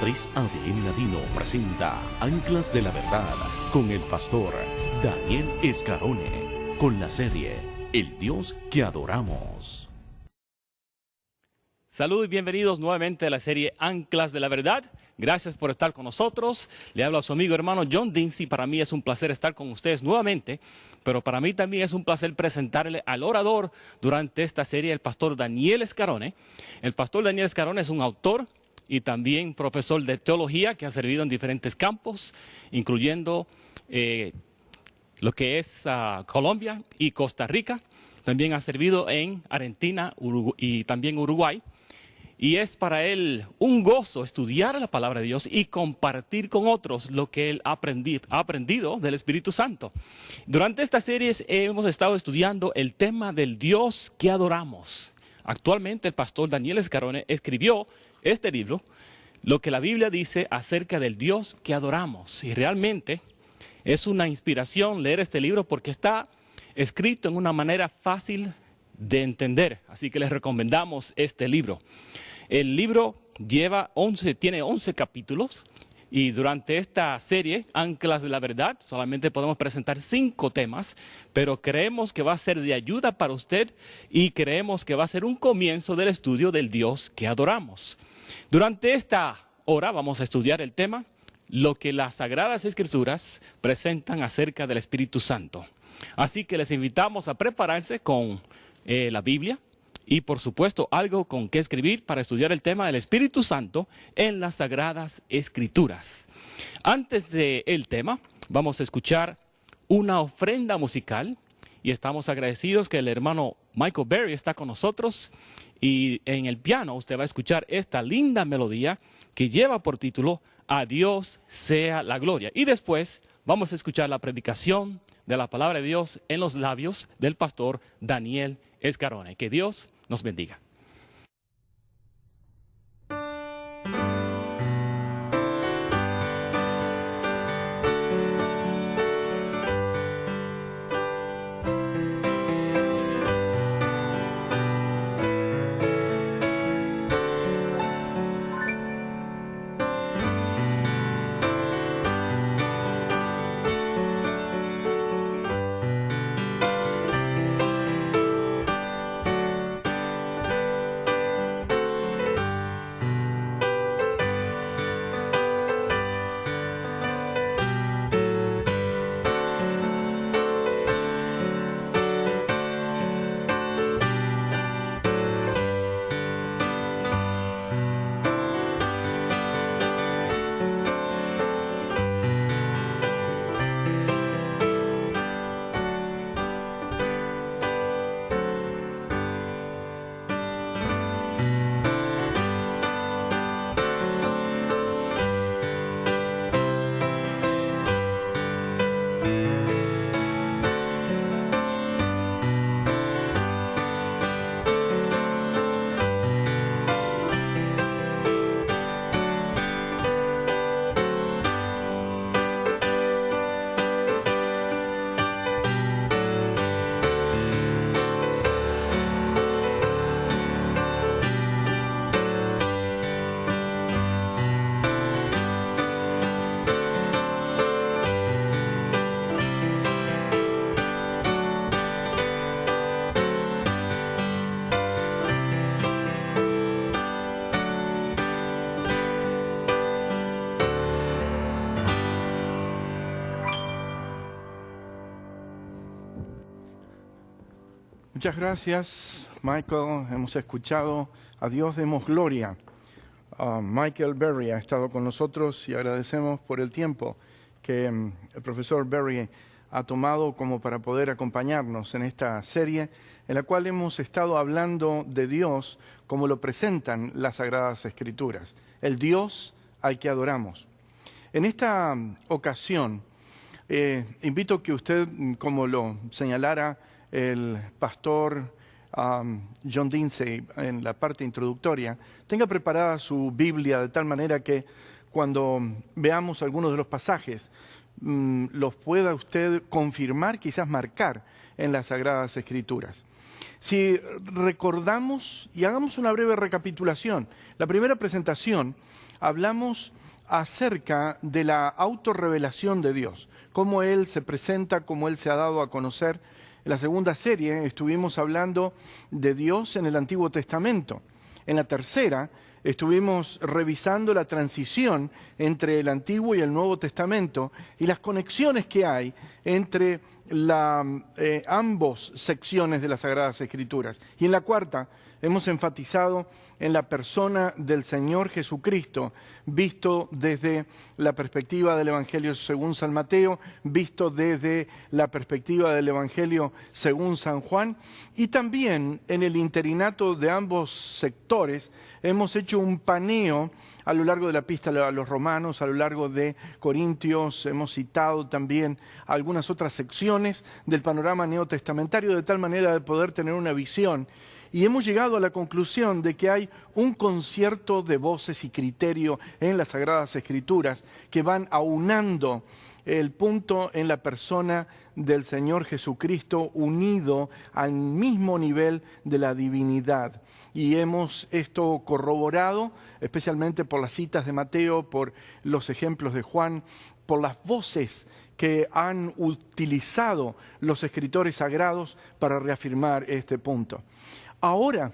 Andrés A.D. Ladino presenta Anclas de la Verdad con el pastor Daniel Escarone, con la serie El Dios que adoramos. Saludos y bienvenidos nuevamente a la serie Anclas de la Verdad. Gracias por estar con nosotros. Le habla a su amigo hermano John Dinsey. Para mí es un placer estar con ustedes nuevamente, pero para mí también es un placer presentarle al orador durante esta serie, el pastor Daniel Escarone. El pastor Daniel Escarone es un autor y también profesor de teología que ha servido en diferentes campos, incluyendo lo que es Colombia y Costa Rica. También ha servido en Argentina y también Uruguay. Y es para él un gozo estudiar la palabra de Dios y compartir con otros lo que él ha aprendido del Espíritu Santo. Durante estas series hemos estado estudiando el tema del Dios que adoramos. Actualmente el pastor Daniel Escarone escribió este libro, lo que la Biblia dice acerca del Dios que adoramos. Y realmente es una inspiración leer este libro porque está escrito en una manera fácil de entender. Así que les recomendamos este libro. El libro tiene 11 capítulos y durante esta serie, Anclas de la Verdad, solamente podemos presentar 5 temas, pero creemos que va a ser de ayuda para usted y creemos que va a ser un comienzo del estudio del Dios que adoramos. Durante esta hora vamos a estudiar el tema, lo que las Sagradas Escrituras presentan acerca del Espíritu Santo. Así que les invitamos a prepararse con la Biblia y por supuesto algo con qué escribir para estudiar el tema del Espíritu Santo en las Sagradas Escrituras. Antes del tema vamos a escuchar una ofrenda musical y estamos agradecidos que el hermano Michael Berry está con nosotros y en el piano usted va a escuchar esta linda melodía que lleva por título A Dios sea la gloria. Y después vamos a escuchar la predicación de la palabra de Dios en los labios del pastor Daniel Escarone. Que Dios nos bendiga. Muchas gracias, Michael. Hemos escuchado A Dios demos gloria. Michael Berry ha estado con nosotros y agradecemos por el tiempo que el profesor Berry ha tomado como para poder acompañarnos en esta serie en la cual hemos estado hablando de Dios como lo presentan las Sagradas Escrituras, el Dios al que adoramos. En esta ocasión, invito que usted, como lo señalara el pastor John Dinsey en la parte introductoria, tenga preparada su Biblia de tal manera que cuando veamos algunos de los pasajes los pueda usted confirmar, quizás marcar en las Sagradas Escrituras. Si recordamos y hagamos una breve recapitulación, la primera presentación hablamos acerca de la autorrevelación de Dios, cómo Él se presenta, cómo Él se ha dado a conocer. En la segunda serie estuvimos hablando de Dios en el Antiguo Testamento. En la tercera estuvimos revisando la transición entre el Antiguo y el Nuevo Testamento y las conexiones que hay entre ambos secciones de las Sagradas Escrituras. Y en la cuarta hemos enfatizado en la persona del Señor Jesucristo, visto desde la perspectiva del Evangelio según San Mateo, visto desde la perspectiva del Evangelio según San Juan, y también en el interinato de ambos sectores hemos hecho un paneo a lo largo de la epístola a los Romanos, a lo largo de Corintios, hemos citado también algunas otras secciones del panorama neotestamentario, de tal manera de poder tener una visión. Y hemos llegado a la conclusión de que hay un concierto de voces y criterio en las Sagradas Escrituras que van aunando el punto en la persona del Señor Jesucristo unido al mismo nivel de la divinidad. Y hemos esto corroborado, especialmente por las citas de Mateo, por los ejemplos de Juan, por las voces que han utilizado los escritores sagrados para reafirmar este punto. Ahora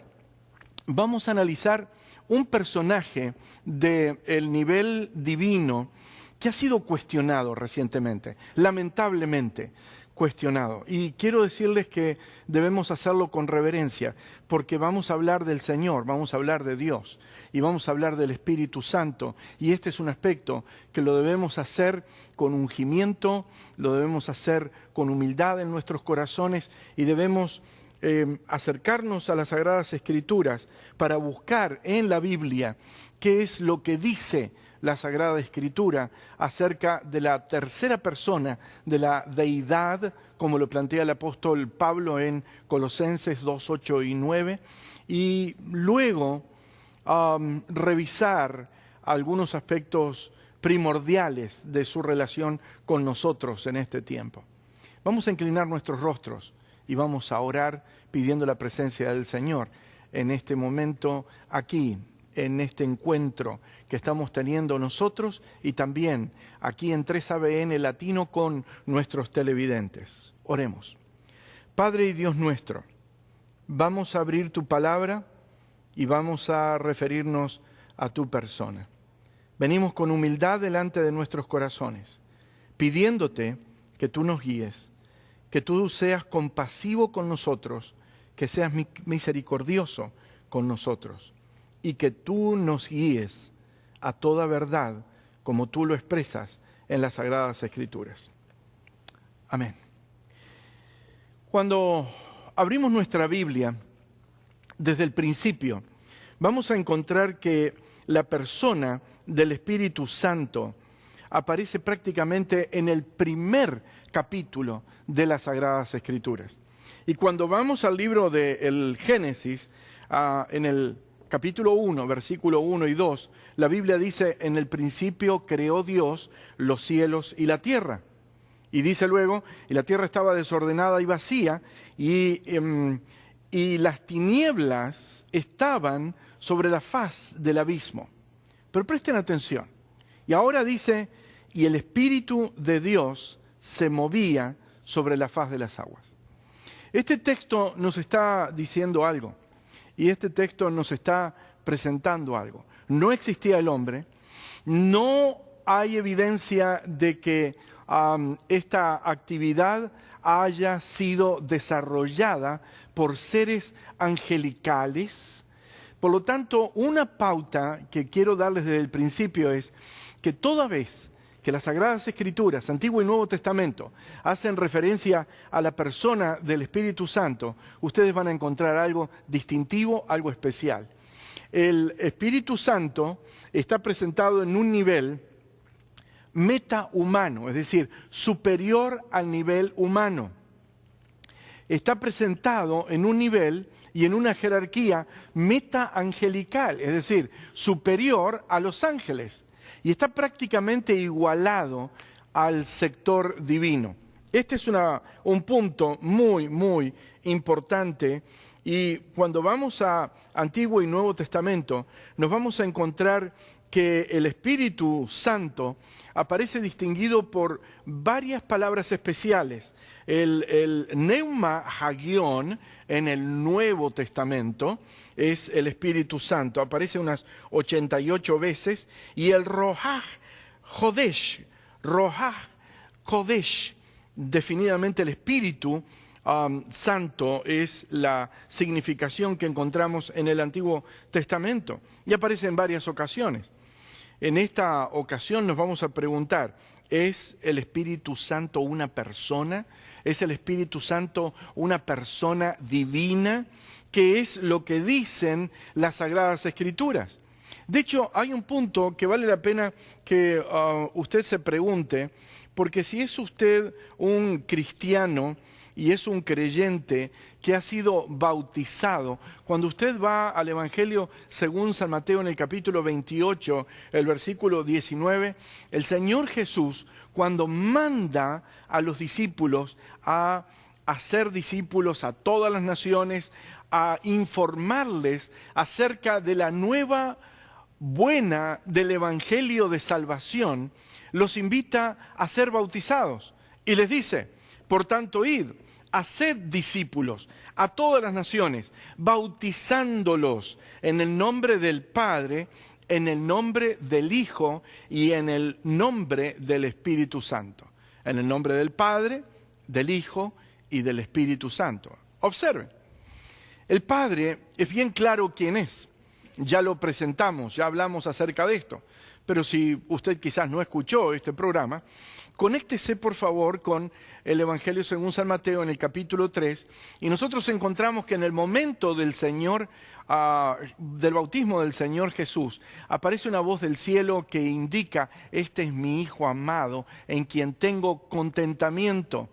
vamos a analizar un personaje del nivel divino que ha sido cuestionado recientemente, lamentablemente cuestionado. Y quiero decirles que debemos hacerlo con reverencia, porque vamos a hablar del Señor, vamos a hablar de Dios y vamos a hablar del Espíritu Santo. Y este es un aspecto que lo debemos hacer con ungimiento, lo debemos hacer con humildad en nuestros corazones y debemos acercarnos a las Sagradas Escrituras para buscar en la Biblia qué es lo que dice la Sagrada Escritura acerca de la tercera persona de la deidad, como lo plantea el apóstol Pablo en Colosenses 2, 8 y 9, y luego revisar algunos aspectos primordiales de su relación con nosotros en este tiempo. Vamos a inclinar nuestros rostros y vamos a orar pidiendo la presencia del Señor en este momento aquí, en este encuentro que estamos teniendo nosotros y también aquí en 3ABN Latino con nuestros televidentes. Oremos. Padre y Dios nuestro, vamos a abrir tu palabra y vamos a referirnos a tu persona. Venimos con humildad delante de nuestros corazones, pidiéndote que tú nos guíes, que tú seas compasivo con nosotros, que seas misericordioso con nosotros y que tú nos guíes a toda verdad como tú lo expresas en las Sagradas Escrituras. Amén. Cuando abrimos nuestra Biblia, desde el principio, vamos a encontrar que la persona del Espíritu Santo aparece prácticamente en el primer capítulo de las Sagradas Escrituras. Y cuando vamos al libro del Génesis, en el capítulo 1, versículo 1 y 2, la Biblia dice, en el principio creó Dios los cielos y la tierra. Y dice luego, y la tierra estaba desordenada y vacía, y las tinieblas estaban sobre la faz del abismo. Pero presten atención. Y ahora dice, y el Espíritu de Dios se movía sobre la faz de las aguas. Este texto nos está diciendo algo, y este texto nos está presentando algo. No existía el hombre, no hay evidencia de que esta actividad haya sido desarrollada por seres angelicales. Por lo tanto, una pauta que quiero darles desde el principio es que toda vez que las Sagradas Escrituras, Antiguo y Nuevo Testamento, hacen referencia a la persona del Espíritu Santo, ustedes van a encontrar algo distintivo, algo especial. El Espíritu Santo está presentado en un nivel metahumano, es decir, superior al nivel humano. Está presentado en un nivel y en una jerarquía metaangelical, es decir, superior a los ángeles. Y está prácticamente igualado al sector divino. Este es un punto muy, muy importante. Y cuando vamos a Antiguo y Nuevo Testamento, nos vamos a encontrar que el Espíritu Santo aparece distinguido por varias palabras especiales. El Neuma Hagion en el Nuevo Testamento es el Espíritu Santo, aparece unas 88 veces, y el Rohaj Kodesh, definidamente el Espíritu Santo es la significación que encontramos en el Antiguo Testamento y aparece en varias ocasiones. En esta ocasión nos vamos a preguntar, ¿es el Espíritu Santo una persona? ¿Es el Espíritu Santo una persona divina? ¿Qué es lo que dicen las Sagradas Escrituras? De hecho, hay un punto que vale la pena que usted se pregunte, porque si es usted un cristiano y es un creyente que ha sido bautizado, cuando usted va al Evangelio según San Mateo en el capítulo 28, el versículo 19, el Señor Jesús, cuando manda a los discípulos a hacer discípulos a todas las naciones, a informarles acerca de la nueva buena del Evangelio de salvación, los invita a ser bautizados y les dice, por tanto, id, haced discípulos a todas las naciones, bautizándolos en el nombre del Padre, en el nombre del Hijo y en el nombre del Espíritu Santo. En el nombre del Padre, del Hijo y del Espíritu Santo. Observen, el Padre es bien claro quién es. Ya lo presentamos, ya hablamos acerca de esto. Pero si usted quizás no escuchó este programa, conéctese por favor con el Evangelio según San Mateo en el capítulo 3, y nosotros encontramos que en el momento del del bautismo del Señor Jesús, aparece una voz del cielo que indica, este es mi Hijo amado, en quien tengo contentamiento.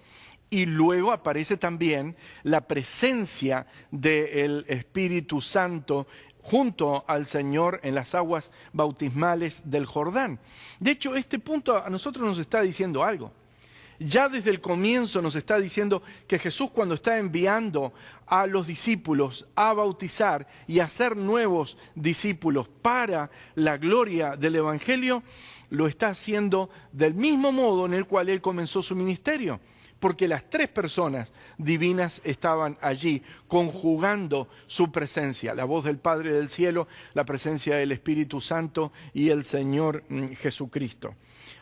Y luego aparece también la presencia del Espíritu Santo junto al Señor en las aguas bautismales del Jordán. De hecho, este punto a nosotros nos está diciendo algo. Ya desde el comienzo nos está diciendo que Jesús, cuando está enviando a los discípulos a bautizar y a hacer nuevos discípulos para la gloria del Evangelio, lo está haciendo del mismo modo en el cual Él comenzó su ministerio. Porque las tres personas divinas estaban allí, conjugando su presencia, la voz del Padre del cielo, la presencia del Espíritu Santo y el Señor Jesucristo.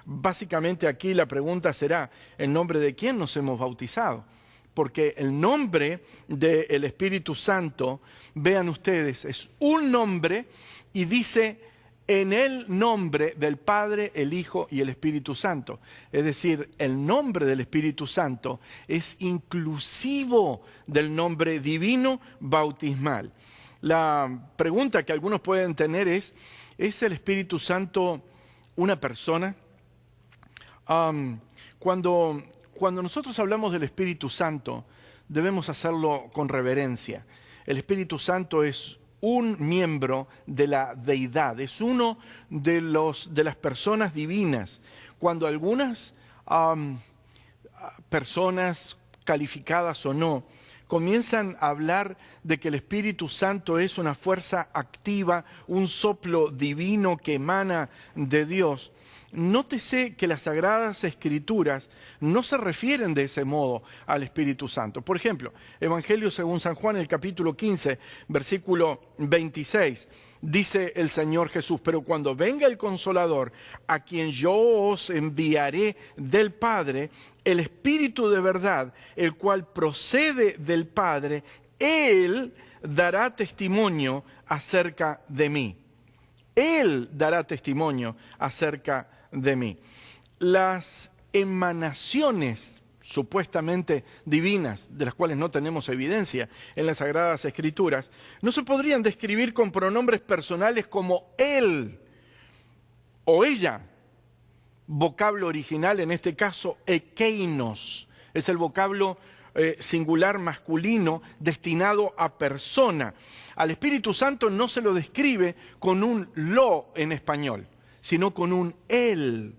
Básicamente aquí la pregunta será, ¿en nombre de quién nos hemos bautizado? Porque el nombre del Espíritu Santo, vean ustedes, es un nombre y dice en el nombre del Padre, el Hijo y el Espíritu Santo. Es decir, el nombre del Espíritu Santo es inclusivo del nombre divino bautismal. La pregunta que algunos pueden tener ¿es el Espíritu Santo una persona? Cuando nosotros hablamos del Espíritu Santo, debemos hacerlo con reverencia. El Espíritu Santo es un miembro de la deidad, es uno de las personas divinas. Cuando algunas personas, calificadas o no, comienzan a hablar de que el Espíritu Santo es una fuerza activa, un soplo divino que emana de Dios, nótese que las Sagradas Escrituras no se refieren de ese modo al Espíritu Santo. Por ejemplo, Evangelio según San Juan, el capítulo 15, versículo 26, dice el Señor Jesús, pero cuando venga el Consolador, a quien yo os enviaré del Padre, el Espíritu de verdad, el cual procede del Padre, Él dará testimonio acerca de mí. Él dará testimonio acerca de mí. Las emanaciones supuestamente divinas, de las cuales no tenemos evidencia en las Sagradas Escrituras, no se podrían describir con pronombres personales como él o ella. Vocablo original, en este caso, ekeinos, es el vocablo singular masculino destinado a persona. Al Espíritu Santo no se lo describe con un lo en español, sino con un él.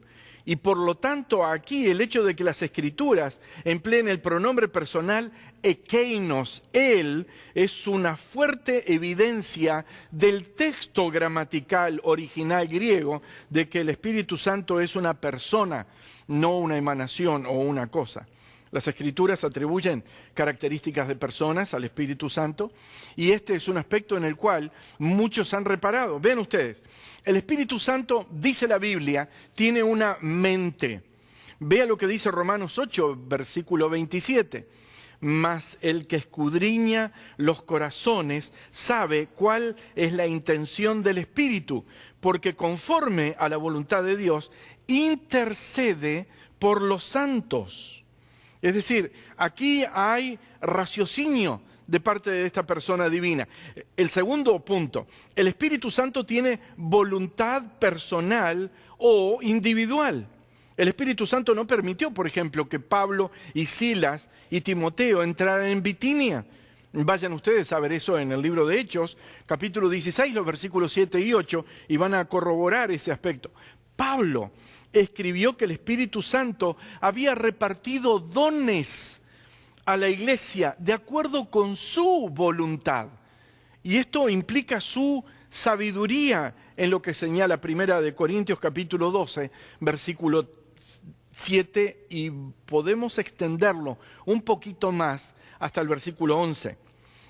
Y por lo tanto aquí el hecho de que las Escrituras empleen el pronombre personal ekeinos, él, es una fuerte evidencia del texto gramatical original griego de que el Espíritu Santo es una persona, no una emanación o una cosa. Las Escrituras atribuyen características de personas al Espíritu Santo y este es un aspecto en el cual muchos han reparado. Vean ustedes, el Espíritu Santo, dice la Biblia, tiene una mente. Vea lo que dice Romanos 8, versículo 27. Mas el que escudriña los corazones sabe cuál es la intención del Espíritu, porque conforme a la voluntad de Dios, intercede por los santos. Es decir, aquí hay raciocinio de parte de esta persona divina. El segundo punto, el Espíritu Santo tiene voluntad personal o individual. El Espíritu Santo no permitió, por ejemplo, que Pablo y Silas y Timoteo entraran en Bitinia. Vayan ustedes a ver eso en el libro de Hechos, capítulo 16, los versículos 7 y 8, y van a corroborar ese aspecto. Pablo escribió que el Espíritu Santo había repartido dones a la iglesia de acuerdo con su voluntad. Y esto implica su sabiduría en lo que señala Primera de Corintios capítulo 12, versículo 7, y podemos extenderlo un poquito más hasta el versículo 11.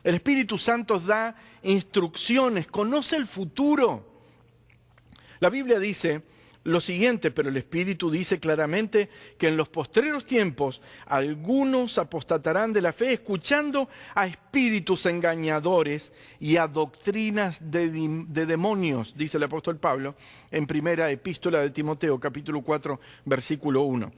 El Espíritu Santo da instrucciones, conoce el futuro. La Biblia dice lo siguiente, pero el Espíritu dice claramente que en los postreros tiempos algunos apostatarán de la fe escuchando a espíritus engañadores y a doctrinas de demonios, dice el apóstol Pablo en primera epístola de Timoteo, capítulo 4, versículo 1.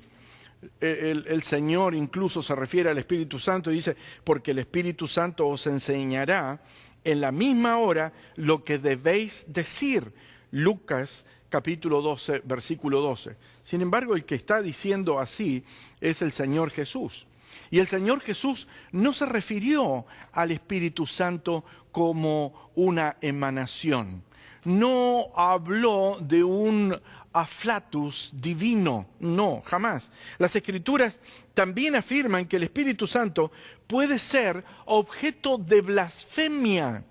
El Señor incluso se refiere al Espíritu Santo y dice, porque el Espíritu Santo os enseñará en la misma hora lo que debéis decir. Lucas capítulo 12, versículo 12. Sin embargo, el que está diciendo así es el Señor Jesús. Y el Señor Jesús no se refirió al Espíritu Santo como una emanación. No habló de un aflatus divino, no, jamás. Las Escrituras también afirman que el Espíritu Santo puede ser objeto de blasfemia.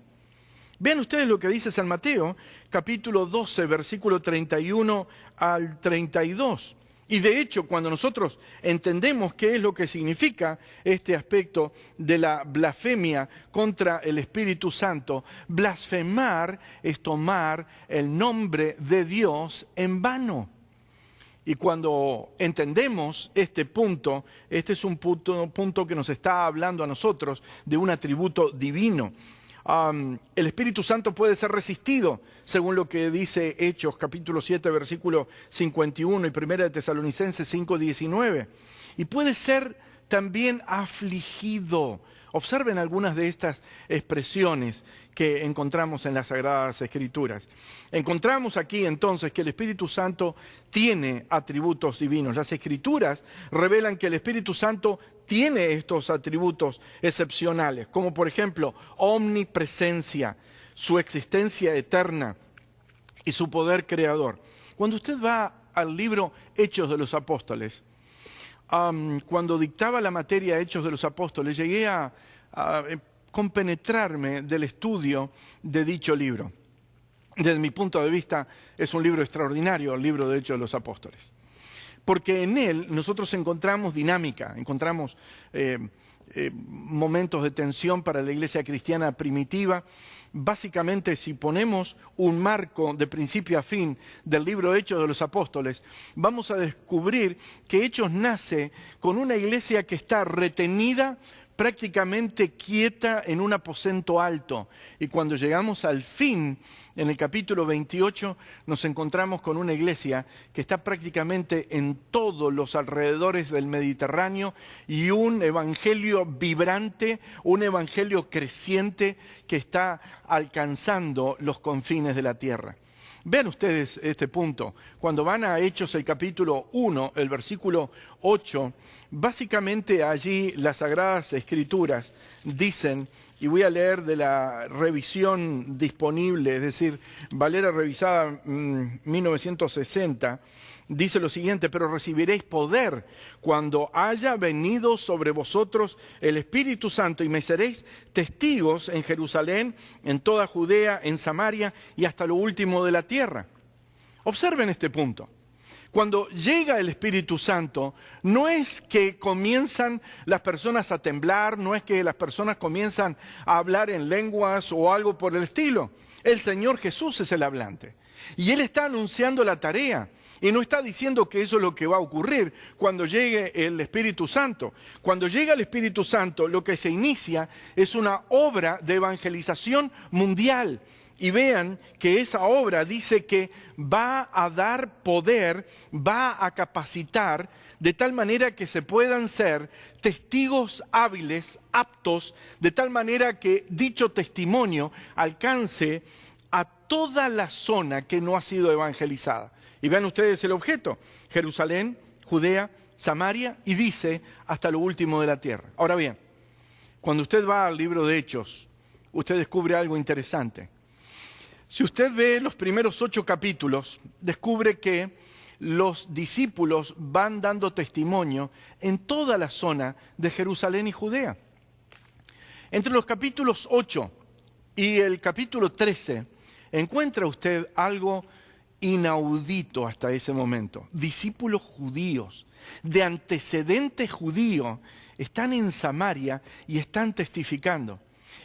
Vean ustedes lo que dice San Mateo, capítulo 12, versículo 31 al 32. Y de hecho, cuando nosotros entendemos qué es lo que significa este aspecto de la blasfemia contra el Espíritu Santo, blasfemar es tomar el nombre de Dios en vano. Y cuando entendemos este punto, este es un punto que nos está hablando a nosotros de un atributo divino. El Espíritu Santo puede ser resistido, según lo que dice Hechos, capítulo 7, versículo 51 y 1 de Tesalonicenses 5, 19. Y puede ser también afligido. Observen algunas de estas expresiones que encontramos en las Sagradas Escrituras. Encontramos aquí entonces que el Espíritu Santo tiene atributos divinos. Las Escrituras revelan que el Espíritu Santo tiene estos atributos excepcionales, como por ejemplo omnipresencia, su existencia eterna y su poder creador. Cuando usted va al libro Hechos de los Apóstoles, cuando dictaba la materia Hechos de los Apóstoles, llegué a compenetrarme del estudio de dicho libro. Desde mi punto de vista, es un libro extraordinario, el libro de Hechos de los Apóstoles. Porque en él nosotros encontramos dinámica, encontramos momentos de tensión para la iglesia cristiana primitiva. Básicamente, si ponemos un marco de principio a fin del libro Hechos de los Apóstoles, vamos a descubrir que Hechos nace con una iglesia que está retenida, prácticamente quieta en un aposento alto. Y cuando llegamos al fin, en el capítulo 28, nos encontramos con una iglesia que está prácticamente en todos los alrededores del Mediterráneo y un evangelio vibrante, un evangelio creciente que está alcanzando los confines de la tierra. Vean ustedes este punto. Cuando van a Hechos el capítulo 1, el versículo 8, básicamente allí las Sagradas Escrituras dicen y voy a leer de la revisión disponible, es decir, Valera revisada 1960, dice lo siguiente: pero recibiréis poder cuando haya venido sobre vosotros el Espíritu Santo y me seréis testigos en Jerusalén, en toda Judea, en Samaria y hasta lo último de la tierra. Observen este punto. Cuando llega el Espíritu Santo, no es que comienzan las personas a temblar, no es que las personas comienzan a hablar en lenguas o algo por el estilo. El Señor Jesús es el hablante. Y Él está anunciando la tarea. Y no está diciendo que eso es lo que va a ocurrir cuando llegue el Espíritu Santo. Cuando llega el Espíritu Santo, lo que se inicia es una obra de evangelización mundial. Y vean que esa obra dice que va a dar poder, va a capacitar, de tal manera que se puedan ser testigos hábiles, aptos, de tal manera que dicho testimonio alcance a toda la zona que no ha sido evangelizada. Y vean ustedes el objeto: Jerusalén, Judea, Samaria, y dice hasta lo último de la tierra. Ahora bien, cuando usted va al libro de Hechos, usted descubre algo interesante. Si usted ve los primeros 8 capítulos, descubre que los discípulos van dando testimonio en toda la zona de Jerusalén y Judea. Entre los capítulos 8 y el capítulo 13, encuentra usted algo inaudito hasta ese momento. Discípulos judíos, de antecedente judío, están en Samaria y están testificando.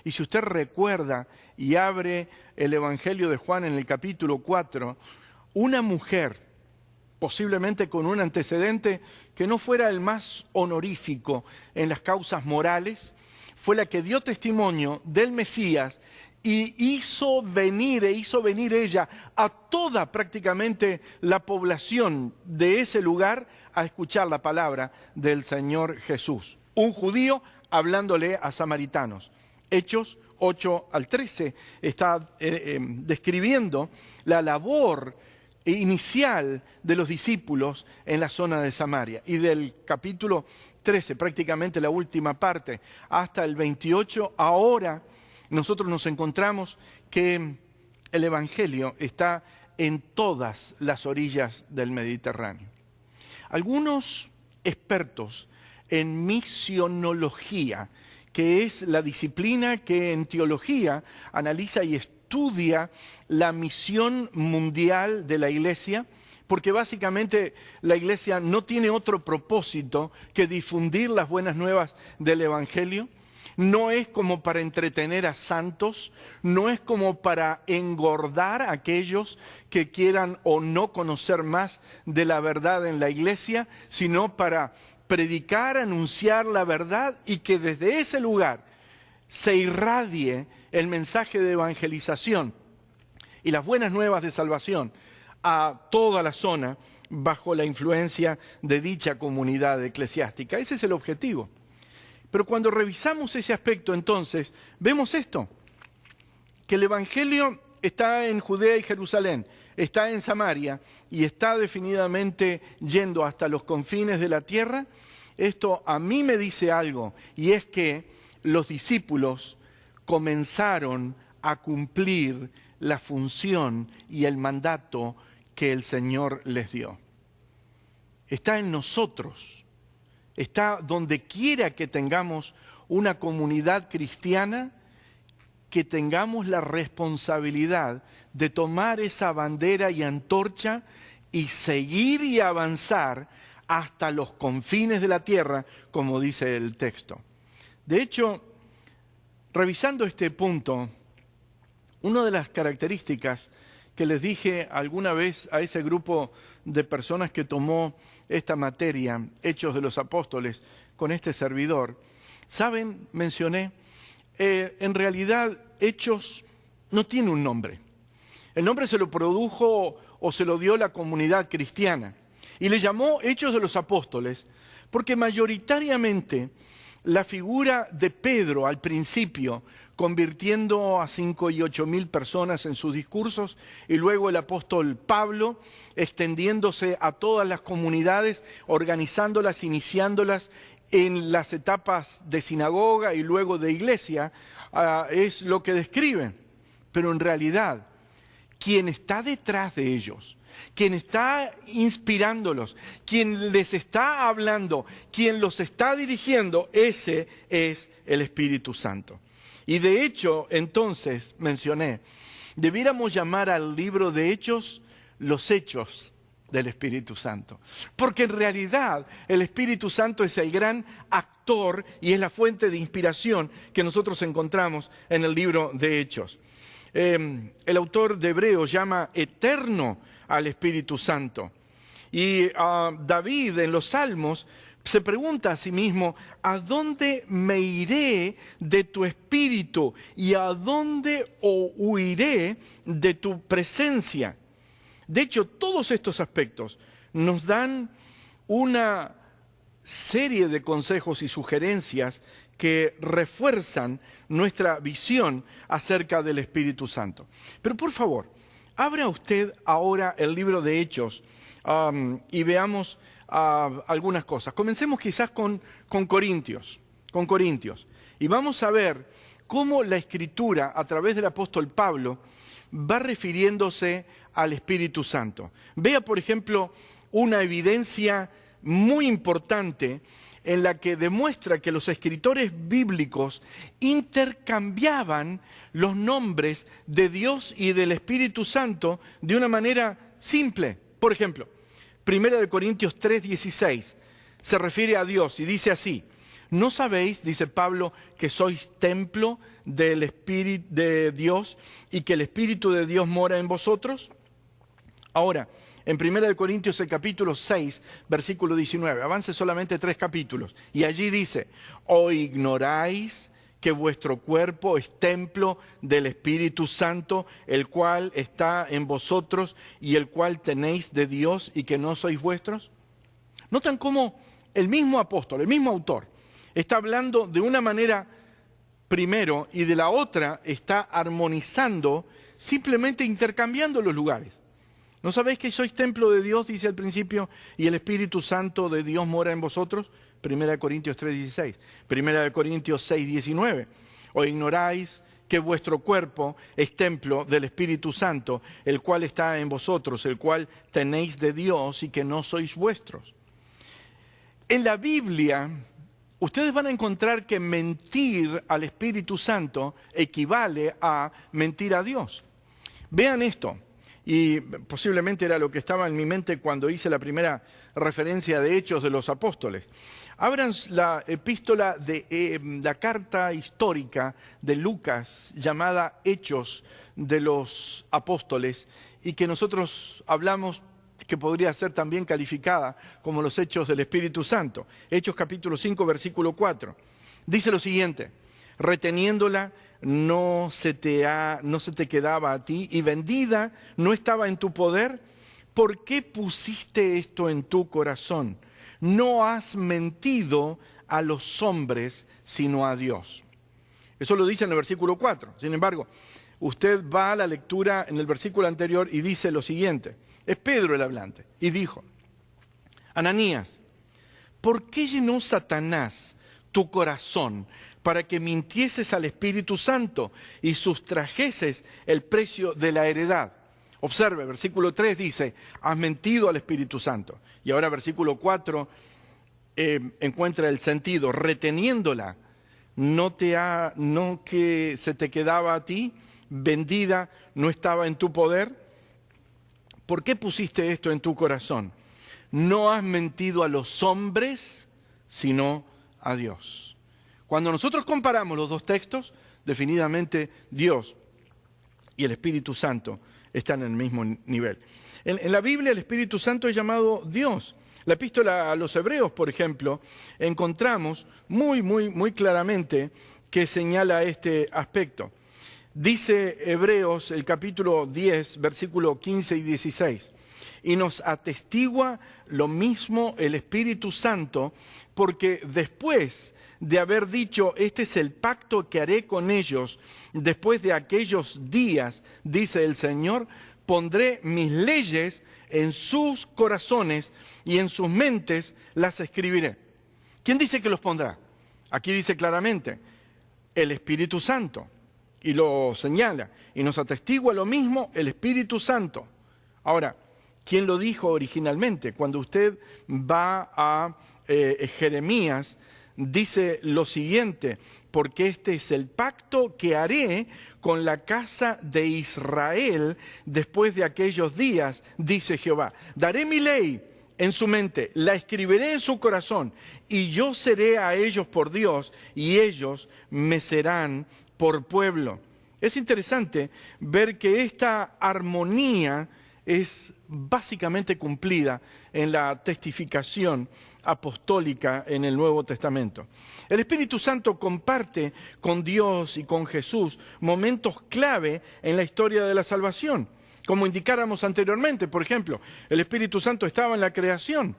Y si usted recuerda y abre el Evangelio de Juan en el capítulo 4, una mujer, posiblemente con un antecedente que no fuera el más honorífico en las causas morales, fue la que dio testimonio del Mesías y hizo venir ella a toda prácticamente la población de ese lugar a escuchar la palabra del Señor Jesús. Un judío hablándole a samaritanos. Hechos 8 al 13 está describiendo la labor inicial de los discípulos en la zona de Samaria. Y del capítulo 13, prácticamente la última parte, hasta el 28, ahora nosotros nos encontramos que el Evangelio está en todas las orillas del Mediterráneo. Algunos expertos en misionología, que es la disciplina que en teología analiza y estudia la misión mundial de la Iglesia, porque básicamente la Iglesia no tiene otro propósito que difundir las buenas nuevas del Evangelio. No es como para entretener a santos, no es como para engordar a aquellos que quieran o no conocer más de la verdad en la Iglesia, sino para predicar, anunciar la verdad y que desde ese lugar se irradie el mensaje de evangelización y las buenas nuevas de salvación a toda la zona bajo la influencia de dicha comunidad eclesiástica. Ese es el objetivo. Pero cuando revisamos ese aspecto, entonces, vemos esto, que el Evangelio está en Judea y Jerusalén, está en Samaria y está definitivamente yendo hasta los confines de la tierra. Esto a mí me dice algo, y es que los discípulos comenzaron a cumplir la función y el mandato que el Señor les dio. Está en nosotros, está donde quiera que tengamos una comunidad cristiana, que tengamos la responsabilidad de tomar esa bandera y antorcha y seguir y avanzar hasta los confines de la tierra, como dice el texto. De hecho, revisando este punto, una de las características que les dije alguna vez a ese grupo de personas que tomó esta materia, Hechos de los Apóstoles, con este servidor, ¿saben? Mencioné, en realidad Hechos no tiene un nombre. El nombre se lo produjo o se lo dio la comunidad cristiana y le llamó Hechos de los Apóstoles porque mayoritariamente la figura de Pedro al principio, convirtiendo a 5 y 8 mil personas en sus discursos, y luego el apóstol Pablo, extendiéndose a todas las comunidades, organizándolas, iniciándolas en las etapas de sinagoga y luego de iglesia, es lo que describen. Pero en realidad, quien está detrás de ellos, quien está inspirándolos, quien les está hablando, quien los está dirigiendo, ese es el Espíritu Santo. Y de hecho, entonces, mencioné, debiéramos llamar al libro de Hechos los Hechos del Espíritu Santo. Porque en realidad el Espíritu Santo es el gran actor y es la fuente de inspiración que nosotros encontramos en el libro de Hechos. El autor de Hebreos llama eterno al Espíritu Santo. Y David en los Salmos se pregunta a sí mismo, ¿a dónde me iré de tu espíritu? ¿Y a dónde huiré de tu presencia? De hecho, todos estos aspectos nos dan una serie de consejos y sugerencias que refuerzan nuestra visión acerca del Espíritu Santo. Pero por favor, abra usted ahora el libro de Hechos y veamos algunas cosas. Comencemos quizás con Corintios. Y vamos a ver cómo la Escritura, a través del apóstol Pablo, va refiriéndose al Espíritu Santo. Vea, por ejemplo, una evidencia muy importante en la que demuestra que los escritores bíblicos intercambiaban los nombres de Dios y del Espíritu Santo de una manera simple. Por ejemplo, 1 Corintios 3:16 se refiere a Dios y dice así: ¿no sabéis, dice Pablo, que sois templo del Espíritu de Dios y que el Espíritu de Dios mora en vosotros? Ahora, en 1 Corintios el capítulo 6, versículo 19, avance solamente 3 capítulos, y allí dice: ¿o ignoráis que vuestro cuerpo es templo del Espíritu Santo, el cual está en vosotros y el cual tenéis de Dios y que no sois vuestros? ¿Notan cómo el mismo apóstol, el mismo autor, está hablando de una manera primero y de la otra está armonizando, simplemente intercambiando los lugares? ¿No sabéis que sois templo de Dios, dice al principio, y el Espíritu Santo de Dios mora en vosotros? 1 Corintios 3:16, 1 Corintios 6:19. ¿O ignoráis que vuestro cuerpo es templo del Espíritu Santo, el cual está en vosotros, el cual tenéis de Dios y que no sois vuestros? En la Biblia, ustedes van a encontrar que mentir al Espíritu Santo equivale a mentir a Dios. Vean esto. Y posiblemente era lo que estaba en mi mente cuando hice la primera referencia de Hechos de los Apóstoles. Abran la epístola de la carta histórica de Lucas, llamada Hechos de los Apóstoles, y que nosotros hablamos que podría ser también calificada como los Hechos del Espíritu Santo. Hechos capítulo 5, versículo 4. Dice lo siguiente: reteniéndola no se te quedaba a ti, y vendida no estaba en tu poder. ¿Por qué pusiste esto en tu corazón? No has mentido a los hombres, sino a Dios. Eso lo dice en el versículo 4. Sin embargo, usted va a la lectura en el versículo anterior y dice lo siguiente. Es Pedro el hablante. Y dijo: Ananías, ¿por qué llenó Satanás tu corazón para que mintieses al Espíritu Santo y sustrajeses el precio de la heredad? Observe, versículo 3 dice: has mentido al Espíritu Santo. Y ahora versículo 4 encuentra el sentido: reteniéndola, no que se te quedaba a ti, vendida, no estaba en tu poder. ¿Por qué pusiste esto en tu corazón? No has mentido a los hombres, sino a Dios. Cuando nosotros comparamos los dos textos, definitivamente Dios y el Espíritu Santo están en el mismo nivel. En la Biblia el Espíritu Santo es llamado Dios. La epístola a los Hebreos, por ejemplo, encontramos muy claramente que señala este aspecto. Dice Hebreos, el capítulo 10, versículo 15 y 16, y nos atestigua lo mismo el Espíritu Santo, porque después de haber dicho: este es el pacto que haré con ellos después de aquellos días, dice el Señor, pondré mis leyes en sus corazones y en sus mentes las escribiré. ¿Quién dice que los pondrá? Aquí dice claramente, el Espíritu Santo. Y lo señala, y nos atestigua lo mismo el Espíritu Santo. Ahora, ¿quién lo dijo originalmente? Cuando usted va a Jeremías, dice lo siguiente, porque este es el pacto que haré con la casa de Israel después de aquellos días, dice Jehová. Daré mi ley en su mente, la escribiré en su corazón, y yo seré a ellos por Dios, y ellos me serán por pueblo. Es interesante ver que esta armonía es básicamente cumplida en la testificación apostólica en el Nuevo Testamento. El Espíritu Santo comparte con Dios y con Jesús momentos clave en la historia de la salvación. Como indicáramos anteriormente, por ejemplo, el Espíritu Santo estaba en la creación,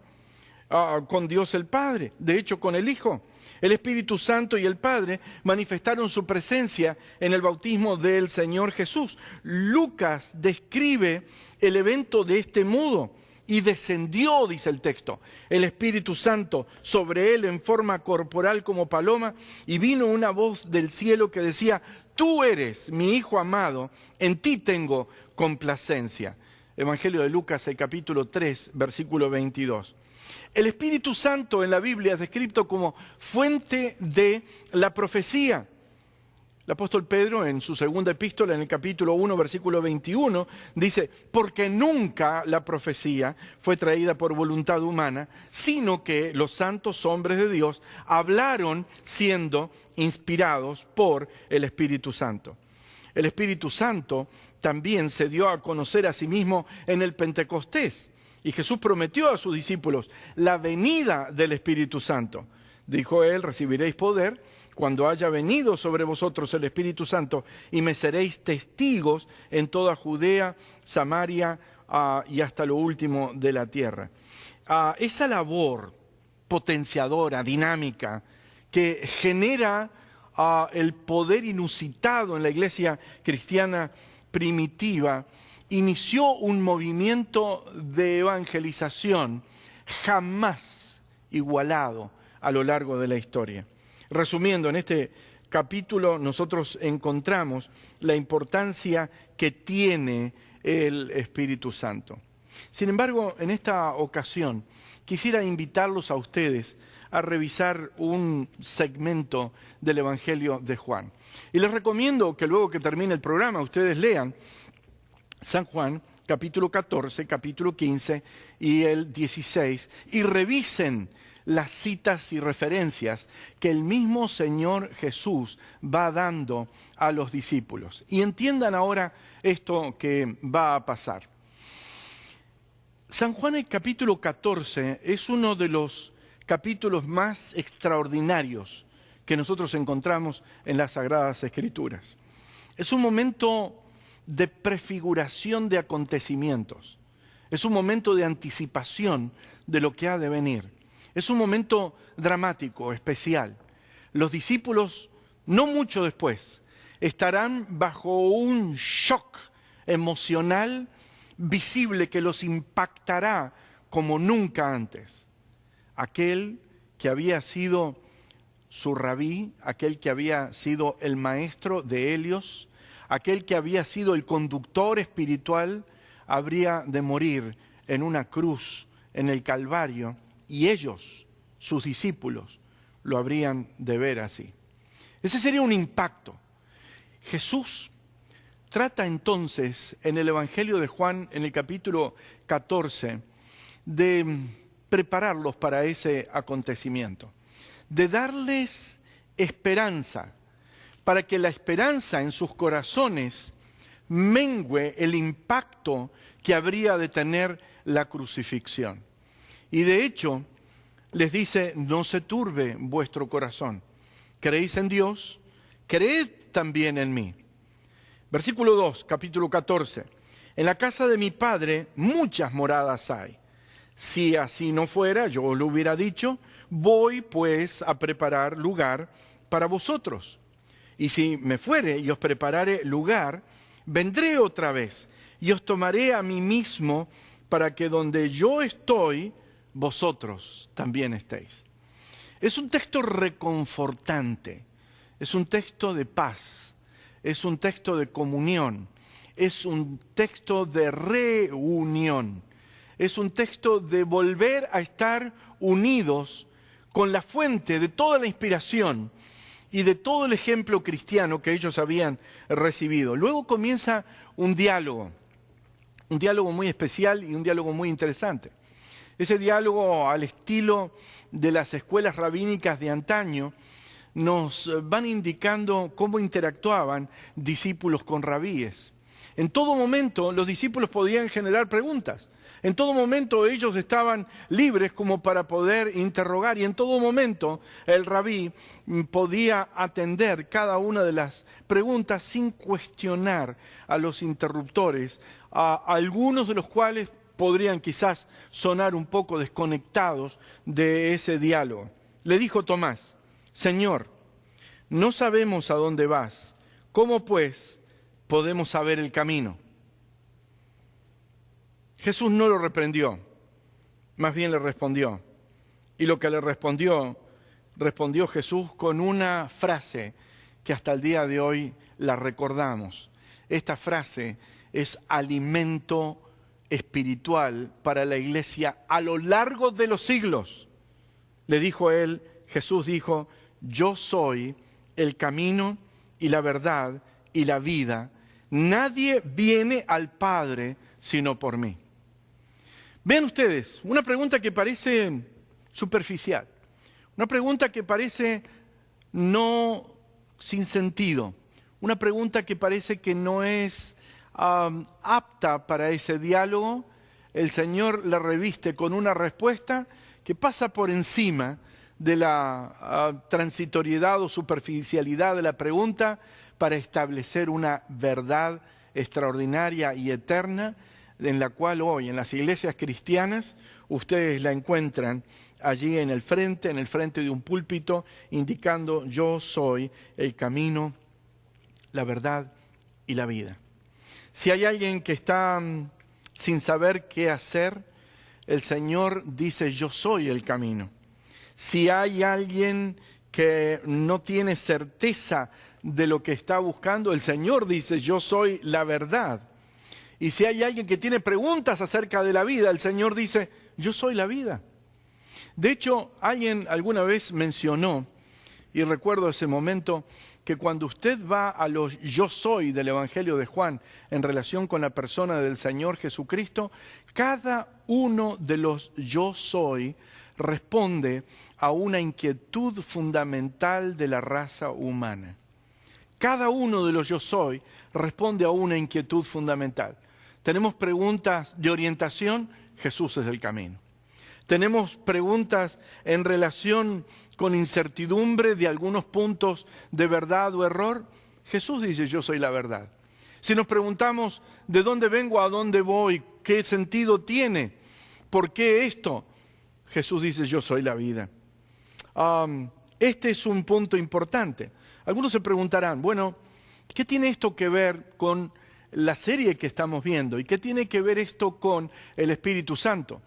con Dios el Padre, de hecho con el Hijo. El Espíritu Santo y el Padre manifestaron su presencia en el bautismo del Señor Jesús. Lucas describe el evento de este modo. Y descendió, dice el texto, el Espíritu Santo sobre él en forma corporal como paloma, y vino una voz del cielo que decía, tú eres mi Hijo amado, en ti tengo complacencia. Evangelio de Lucas, el capítulo 3, versículo 22. El Espíritu Santo en la Biblia es descrito como fuente de la profecía. El apóstol Pedro, en su segunda epístola, en el capítulo 1, versículo 21, dice, porque nunca la profecía fue traída por voluntad humana, sino que los santos hombres de Dios hablaron siendo inspirados por el Espíritu Santo. El Espíritu Santo también se dio a conocer a sí mismo en el Pentecostés. Y Jesús prometió a sus discípulos la venida del Espíritu Santo. Dijo él, recibiréis poder cuando haya venido sobre vosotros el Espíritu Santo y me seréis testigos en toda Judea, Samaria y hasta lo último de la tierra. Esa labor potenciadora, dinámica, que genera el poder inusitado en la iglesia cristiana primitiva, inició un movimiento de evangelización jamás igualado a lo largo de la historia. Resumiendo, en este capítulo nosotros encontramos la importancia que tiene el Espíritu Santo. Sin embargo, en esta ocasión quisiera invitarlos a ustedes a revisar un segmento del Evangelio de Juan. Y les recomiendo que luego que termine el programa ustedes lean San Juan, capítulo 14, capítulo 15 y el 16, y revisen las citas y referencias que el mismo Señor Jesús va dando a los discípulos. Y entiendan ahora esto que va a pasar. San Juan, el capítulo 14, es uno de los capítulos más extraordinarios que nosotros encontramos en las Sagradas Escrituras. Es un momento de prefiguración de acontecimientos. Es un momento de anticipación de lo que ha de venir. Es un momento dramático, especial. Los discípulos, no mucho después, estarán bajo un shock emocional visible que los impactará como nunca antes. Aquel que había sido su rabí, aquel que había sido el maestro de Helios, aquel que había sido el conductor espiritual, habría de morir en una cruz en el Calvario, y ellos, sus discípulos, lo habrían de ver así. Ese sería un impacto. Jesús trata entonces en el Evangelio de Juan, en el capítulo 14, de prepararlos para ese acontecimiento, de darles esperanza, para que la esperanza en sus corazones mengüe el impacto que habría de tener la crucifixión. Y de hecho, les dice, no se turbe vuestro corazón. ¿Creéis en Dios? Creed también en mí. Versículo 2, capítulo 14. En la casa de mi Padre muchas moradas hay. Si así no fuera, yo os lo hubiera dicho, voy pues a preparar lugar para vosotros. Y si me fuere y os preparare lugar, vendré otra vez y os tomaré a mí mismo para que donde yo estoy, vosotros también estéis. Es un texto reconfortante, es un texto de paz, es un texto de comunión, es un texto de reunión, es un texto de volver a estar unidos con la fuente de toda la inspiración y de todo el ejemplo cristiano que ellos habían recibido. Luego comienza un diálogo muy especial y un diálogo muy interesante. Ese diálogo al estilo de las escuelas rabínicas de antaño nos van indicando cómo interactuaban discípulos con rabíes. En todo momento los discípulos podían generar preguntas. En todo momento ellos estaban libres como para poder interrogar y en todo momento el rabí podía atender cada una de las preguntas sin cuestionar a los interruptores, a algunos de los cuales podrían quizás sonar un poco desconectados de ese diálogo. Le dijo Tomás: Señor, no sabemos a dónde vas, ¿cómo pues podemos saber el camino? Jesús no lo reprendió, más bien le respondió. Y lo que le respondió Jesús con una frase que hasta el día de hoy la recordamos. Esta frase es alimento espiritual para la iglesia a lo largo de los siglos. Le dijo él, Jesús dijo: yo soy el camino y la verdad y la vida. Nadie viene al Padre sino por mí. Vean ustedes, una pregunta que parece superficial, una pregunta que parece no sin sentido, una pregunta que parece que no es apta para ese diálogo. El Señor la reviste con una respuesta que pasa por encima de la transitoriedad o superficialidad de la pregunta para establecer una verdad extraordinaria y eterna, en la cual hoy en las iglesias cristianas ustedes la encuentran allí en el frente de un púlpito, indicando: yo soy el camino, la verdad y la vida. Si hay alguien que está sin saber qué hacer, el Señor dice: yo soy el camino. Si hay alguien que no tiene certeza de lo que está buscando, el Señor dice: yo soy la verdad. Y si hay alguien que tiene preguntas acerca de la vida, el Señor dice: yo soy la vida. De hecho, alguien alguna vez mencionó, y recuerdo ese momento, que cuando usted va a los yo soy del Evangelio de Juan en relación con la persona del Señor Jesucristo, cada uno de los yo soy responde a una inquietud fundamental de la raza humana. Cada uno de los yo soy responde a una inquietud fundamental. Tenemos preguntas de orientación, Jesús es el camino. Tenemos preguntas en relación con incertidumbre de algunos puntos de verdad o error, Jesús dice: yo soy la verdad. Si nos preguntamos de dónde vengo, a dónde voy, qué sentido tiene, por qué esto, Jesús dice: yo soy la vida. Este es un punto importante. Algunos se preguntarán: bueno, ¿qué tiene esto que ver con la serie que estamos viendo? ¿Y qué tiene que ver esto con el Espíritu Santo?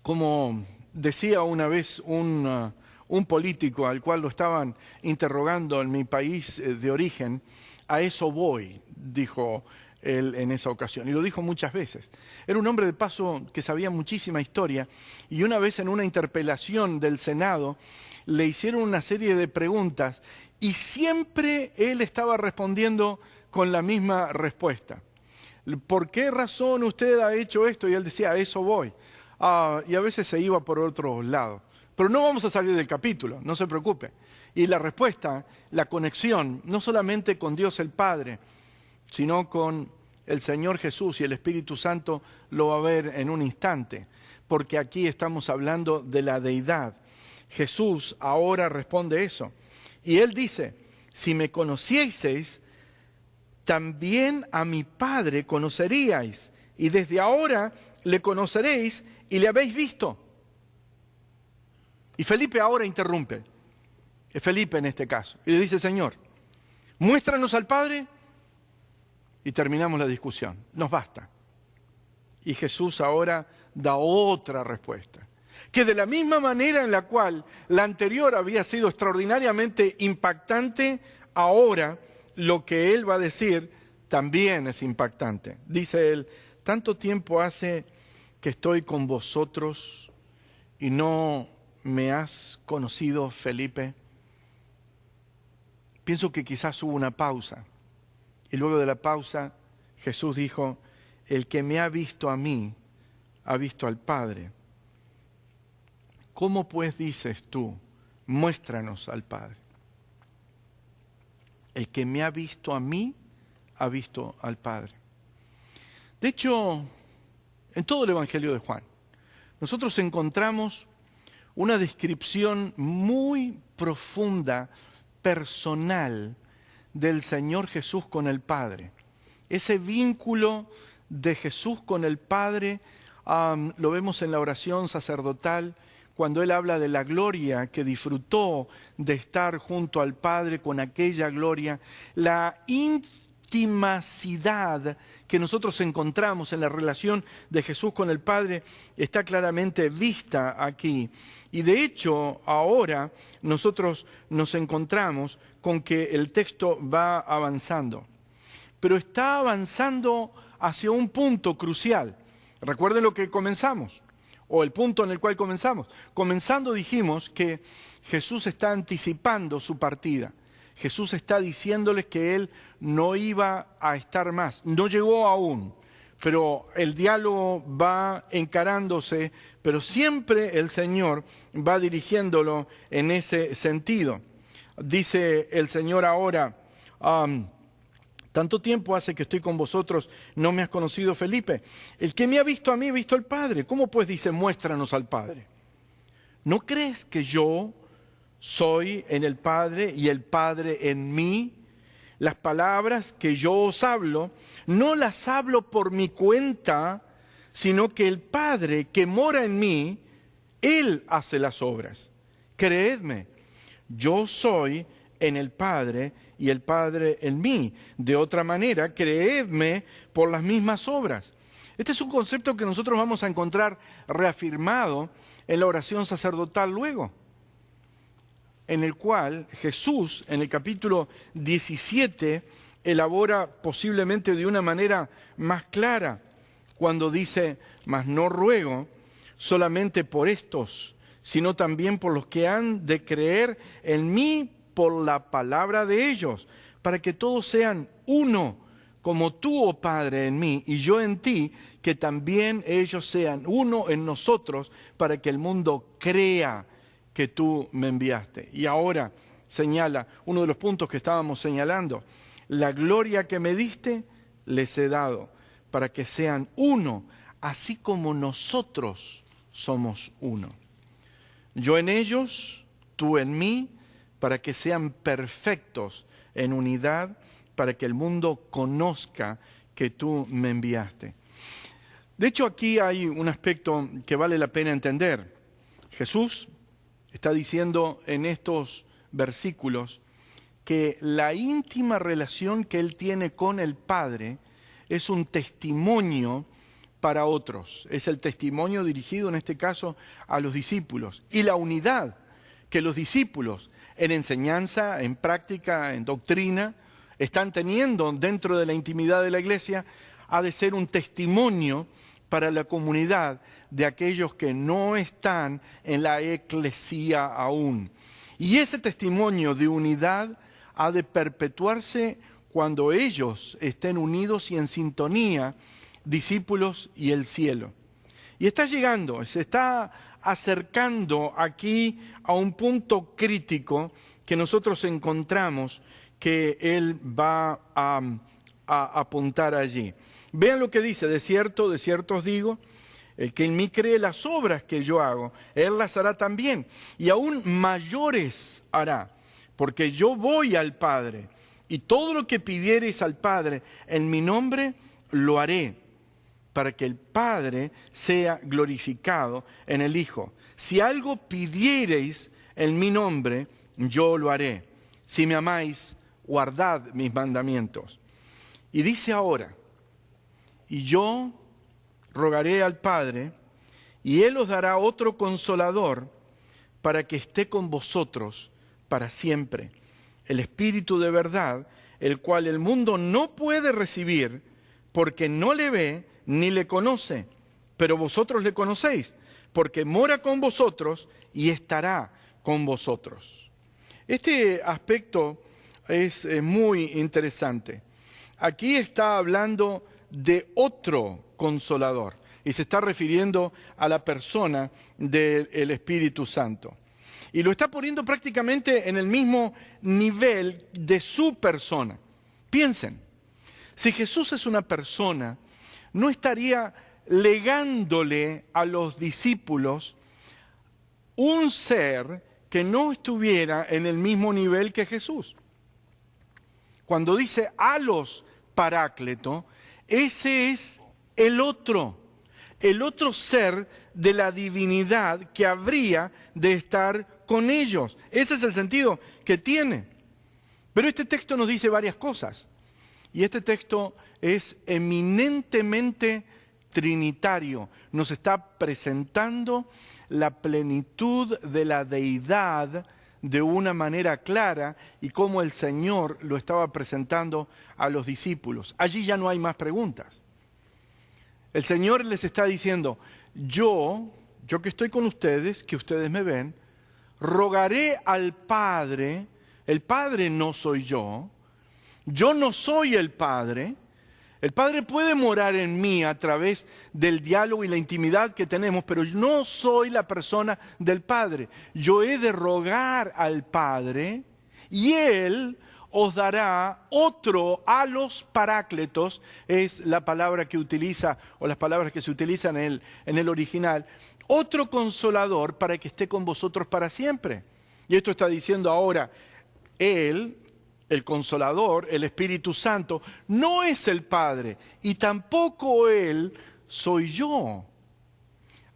Como decía una vez un político al cual lo estaban interrogando en mi país de origen, a eso voy, dijo él en esa ocasión, y lo dijo muchas veces. Era un hombre de paso que sabía muchísima historia, y una vez en una interpelación del Senado le hicieron una serie de preguntas y siempre él estaba respondiendo con la misma respuesta. ¿Por qué razón usted ha hecho esto? Y él decía: a eso voy. Y a veces se iba por otro lado. Pero no vamos a salir del capítulo, no se preocupe. Y la respuesta, la conexión, no solamente con Dios el Padre, sino con el Señor Jesús y el Espíritu Santo, lo va a ver en un instante, porque aquí estamos hablando de la deidad. Jesús ahora responde eso. Y Él dice: si me conocieseis, también a mi Padre conoceríais, y desde ahora le conoceréis y le habéis visto. Y Felipe ahora interrumpe. Es Felipe en este caso. Y le dice: Señor, muéstranos al Padre y terminamos la discusión. Nos basta. Y Jesús ahora da otra respuesta. que de la misma manera en la cual la anterior había sido extraordinariamente impactante, ahora lo que él va a decir también es impactante. Dice él, tanto tiempo hace que estoy con vosotros y no me has conocido, Felipe. Pienso que quizás hubo una pausa. Y luego de la pausa, Jesús dijo, el que me ha visto a mí, ha visto al Padre. ¿Cómo pues dices tú, muéstranos al Padre? El que me ha visto a mí, ha visto al Padre. De hecho, en todo el Evangelio de Juan, nosotros encontramos una descripción muy profunda, personal, del Señor Jesús con el Padre. Ese vínculo de Jesús con el Padre lo vemos en la oración sacerdotal, cuando Él habla de la gloria que disfrutó de estar junto al Padre con aquella gloria, la intimacidad que nosotros encontramos en la relación de Jesús con el Padre está claramente vista aquí. Y de hecho, ahora nosotros nos encontramos con que el texto va avanzando. Pero está avanzando hacia un punto crucial. Recuerden lo que comenzamos, o el punto en el cual comenzamos. Comenzando dijimos que Jesús está anticipando su partida. Jesús está diciéndoles que Él no iba a estar más. No llegó aún, pero el diálogo va encarándose, pero siempre el Señor va dirigiéndolo en ese sentido. Dice el Señor ahora, tanto tiempo hace que estoy con vosotros, no me has conocido, Felipe. El que me ha visto a mí, ha visto al Padre. ¿Cómo pues dice, muéstranos al Padre? ¿No crees que yo soy en el Padre y el Padre en mí? Las palabras que yo os hablo, no las hablo por mi cuenta, sino que el Padre que mora en mí, Él hace las obras. Creedme, yo soy en el Padre y el Padre en mí. De otra manera, creedme por las mismas obras. Este es un concepto que nosotros vamos a encontrar reafirmado en la oración sacerdotal luego, en el cual Jesús, en el capítulo 17, elabora posiblemente de una manera más clara, cuando dice, mas no ruego solamente por estos, sino también por los que han de creer en mí por la palabra de ellos, para que todos sean uno, como tú, oh Padre, en mí y yo en ti, que también ellos sean uno en nosotros, para que el mundo crea que tú me enviaste. Y ahora señala uno de los puntos que estábamos señalando, la gloria que me diste les he dado, para que sean uno, así como nosotros somos uno. Yo en ellos, tú en mí, para que sean perfectos en unidad, para que el mundo conozca que tú me enviaste. De hecho, aquí hay un aspecto que vale la pena entender. Jesús está diciendo en estos versículos que la íntima relación que Él tiene con el Padre es un testimonio para otros. Es el testimonio dirigido en este caso a los discípulos. Y la unidad que los discípulos en enseñanza, en práctica, en doctrina, están teniendo dentro de la intimidad de la iglesia, ha de ser un testimonio para la comunidad de aquellos que no están en la eclesía aún. Y ese testimonio de unidad ha de perpetuarse cuando ellos estén unidos y en sintonía, discípulos y el cielo. Y está llegando, se está acercando aquí a un punto crítico que nosotros encontramos que Él va a apuntar allí. Vean lo que dice, de cierto os digo, el que en mí cree las obras que yo hago, Él las hará también, y aún mayores hará, porque yo voy al Padre, y todo lo que pidiereis al Padre en mi nombre, lo haré, para que el Padre sea glorificado en el Hijo. Si algo pidiereis en mi nombre, yo lo haré. Si me amáis, guardad mis mandamientos. Y dice ahora, y yo rogaré al Padre, y Él os dará otro consolador para que esté con vosotros para siempre. El Espíritu de verdad, el cual el mundo no puede recibir porque no le ve ni le conoce, pero vosotros le conocéis, porque mora con vosotros y estará con vosotros. Este aspecto es muy interesante. Aquí está hablando de otro consolador y se está refiriendo a la persona del Espíritu Santo. Y lo está poniendo prácticamente en el mismo nivel de su persona. Piensen, si Jesús es una persona, no estaría legándole a los discípulos un ser que no estuviera en el mismo nivel que Jesús. Cuando dice a los Paráclito, ese es el otro ser de la divinidad que habría de estar con ellos. Ese es el sentido que tiene. Pero este texto nos dice varias cosas. Y este texto es eminentemente trinitario. Nos está presentando la plenitud de la deidad de una manera clara y cómo el Señor lo estaba presentando a los discípulos. Allí ya no hay más preguntas. El Señor les está diciendo, yo que estoy con ustedes, que ustedes me ven, rogaré al Padre, el Padre no soy yo no soy el Padre puede morar en mí a través del diálogo y la intimidad que tenemos, pero no soy la persona del Padre. Yo he de rogar al Padre y Él os dará otro a los Parácletos, es la palabra que utiliza, o las palabras que se utilizan en el original, otro consolador para que esté con vosotros para siempre. Y esto está diciendo ahora, Él, el Consolador, el Espíritu Santo, no es el Padre y tampoco Él soy yo.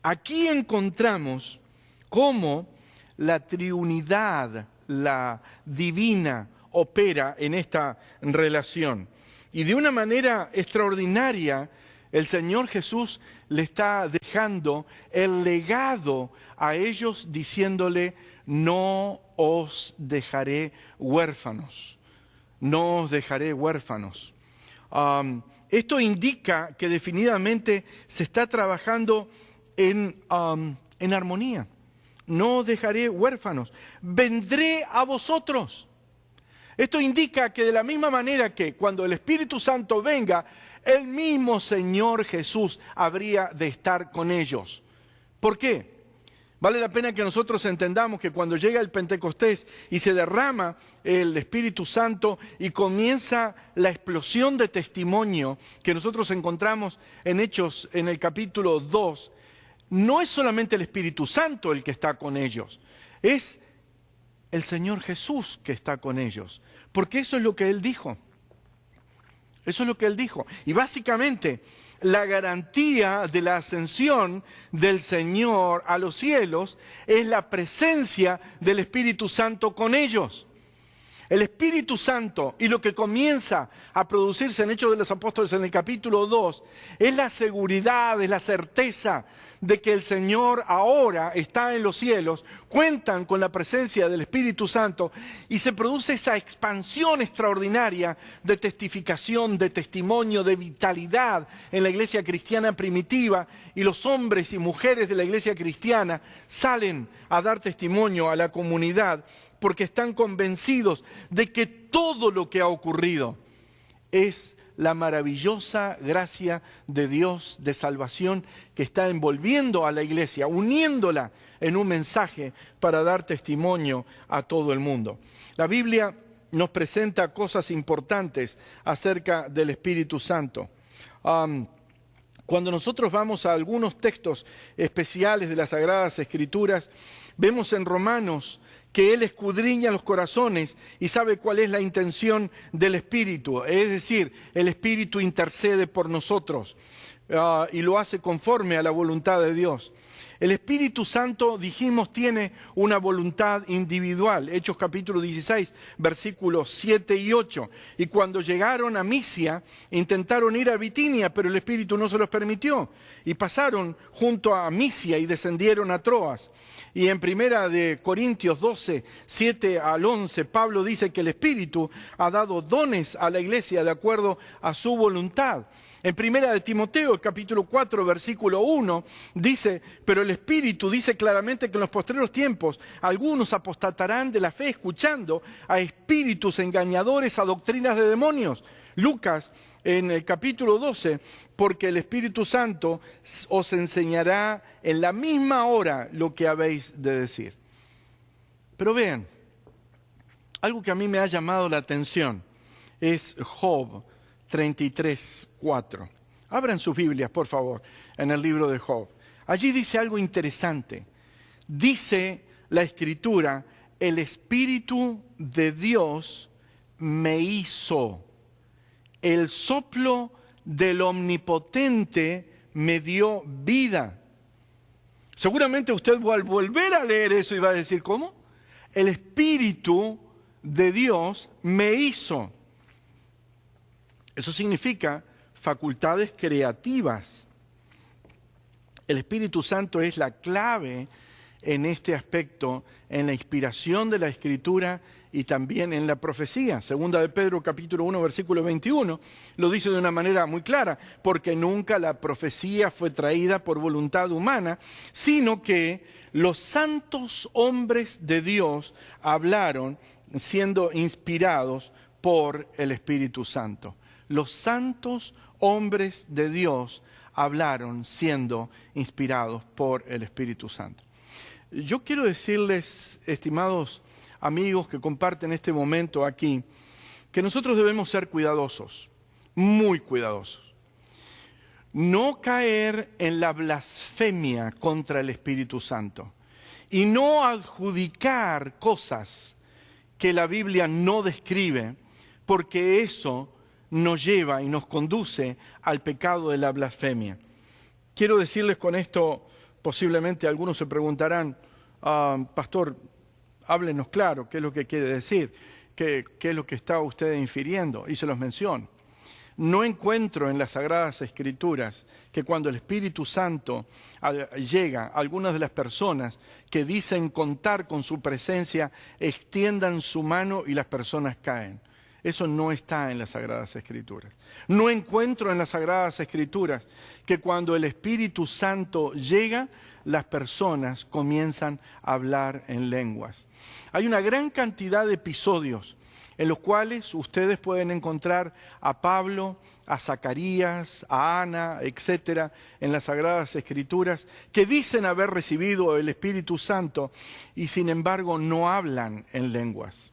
Aquí encontramos cómo la triunidad, la divina, opera en esta relación. Y de una manera extraordinaria, el Señor Jesús le está dejando el legado a ellos diciéndole, no os dejaré huérfanos. No os dejaré huérfanos. Esto indica que definitivamente se está trabajando en armonía. No os dejaré huérfanos. Vendré a vosotros. Esto indica que de la misma manera que cuando el Espíritu Santo venga, el mismo Señor Jesús habría de estar con ellos. ¿Por qué? Vale la pena que nosotros entendamos que cuando llega el Pentecostés y se derrama el Espíritu Santo y comienza la explosión de testimonio que nosotros encontramos en Hechos en el capítulo 2, no es solamente el Espíritu Santo el que está con ellos, es el Señor Jesús que está con ellos, porque eso es lo que Él dijo. Eso es lo que Él dijo. Y básicamente la garantía de la ascensión del Señor a los cielos es la presencia del Espíritu Santo con ellos. El Espíritu Santo y lo que comienza a producirse en Hechos de los Apóstoles en el capítulo 2 es la seguridad, es la certeza de que el Señor ahora está en los cielos, cuentan con la presencia del Espíritu Santo y se produce esa expansión extraordinaria de testificación, de testimonio, de vitalidad en la iglesia cristiana primitiva, y los hombres y mujeres de la iglesia cristiana salen a dar testimonio a la comunidad porque están convencidos de que todo lo que ha ocurrido es la maravillosa gracia de Dios de salvación que está envolviendo a la iglesia, uniéndola en un mensaje para dar testimonio a todo el mundo. La Biblia nos presenta cosas importantes acerca del Espíritu Santo. Cuando nosotros vamos a algunos textos especiales de las Sagradas Escrituras, vemos en Romanos que Él escudriña los corazones y sabe cuál es la intención del Espíritu. Es decir, el Espíritu intercede por nosotros y lo hace conforme a la voluntad de Dios. El Espíritu Santo, dijimos, tiene una voluntad individual. Hechos capítulo 16, versículos 7 y 8. Y cuando llegaron a Misia, intentaron ir a Bitinia, pero el Espíritu no se los permitió. Y pasaron junto a Misia y descendieron a Troas. Y en primera de Corintios 12, 7 al 11, Pablo dice que el Espíritu ha dado dones a la iglesia de acuerdo a su voluntad. En primera de Timoteo, capítulo 4, versículo 1, dice, pero el Espíritu dice claramente que en los postreros tiempos algunos apostatarán de la fe escuchando a espíritus engañadores, a doctrinas de demonios. Lucas, en el capítulo 12, porque el Espíritu Santo os enseñará en la misma hora lo que habéis de decir. Pero vean, algo que a mí me ha llamado la atención es Job 33:4. Abran sus Biblias, por favor, en el libro de Job. Allí dice algo interesante. Dice la Escritura, el Espíritu de Dios me hizo. El soplo del Omnipotente me dio vida. Seguramente usted al volver a leer eso iba a decir, ¿cómo? El Espíritu de Dios me hizo. Eso significa facultades creativas. El Espíritu Santo es la clave en este aspecto, en la inspiración de la Escritura y también en la profecía. Segunda de Pedro, capítulo 1, versículo 21, lo dice de una manera muy clara, porque nunca la profecía fue traída por voluntad humana, sino que los santos hombres de Dios hablaron siendo inspirados por el Espíritu Santo. Los santos hombres de Dios hablaron siendo inspirados por el Espíritu Santo. Yo quiero decirles, estimados amigos que comparten este momento aquí, que nosotros debemos ser cuidadosos, muy cuidadosos. No caer en la blasfemia contra el Espíritu Santo y no adjudicar cosas que la Biblia no describe, porque eso nos lleva y nos conduce al pecado de la blasfemia. Quiero decirles con esto, posiblemente algunos se preguntarán, pastor, háblenos claro, ¿qué es lo que quiere decir? ¿Qué es lo que está usted infiriendo? Y se los menciono. No encuentro en las Sagradas Escrituras que cuando el Espíritu Santo llega, algunas de las personas que dicen contar con su presencia extiendan su mano y las personas caen. Eso no está en las Sagradas Escrituras. No encuentro en las Sagradas Escrituras que cuando el Espíritu Santo llega, las personas comienzan a hablar en lenguas. Hay una gran cantidad de episodios en los cuales ustedes pueden encontrar a Pablo, a Zacarías, a Ana, etcétera, en las Sagradas Escrituras, que dicen haber recibido el Espíritu Santo y sin embargo no hablan en lenguas.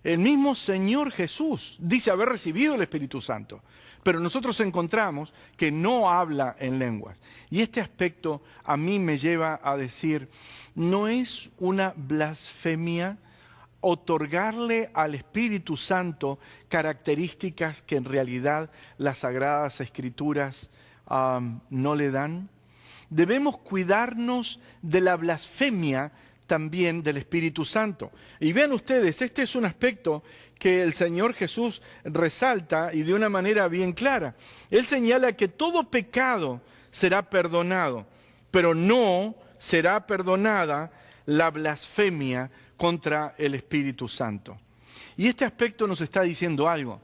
El mismo Señor Jesús dice haber recibido el Espíritu Santo, pero nosotros encontramos que no habla en lenguas. Y este aspecto a mí me lleva a decir, no es una blasfemia otorgarle al Espíritu Santo características que en realidad las Sagradas Escrituras no le dan. Debemos cuidarnos de la blasfemia también del Espíritu Santo. Y vean ustedes, este es un aspecto que el Señor Jesús resalta y de una manera bien clara. Él señala que todo pecado será perdonado, pero no será perdonada la blasfemia contra el Espíritu Santo. Y este aspecto nos está diciendo algo.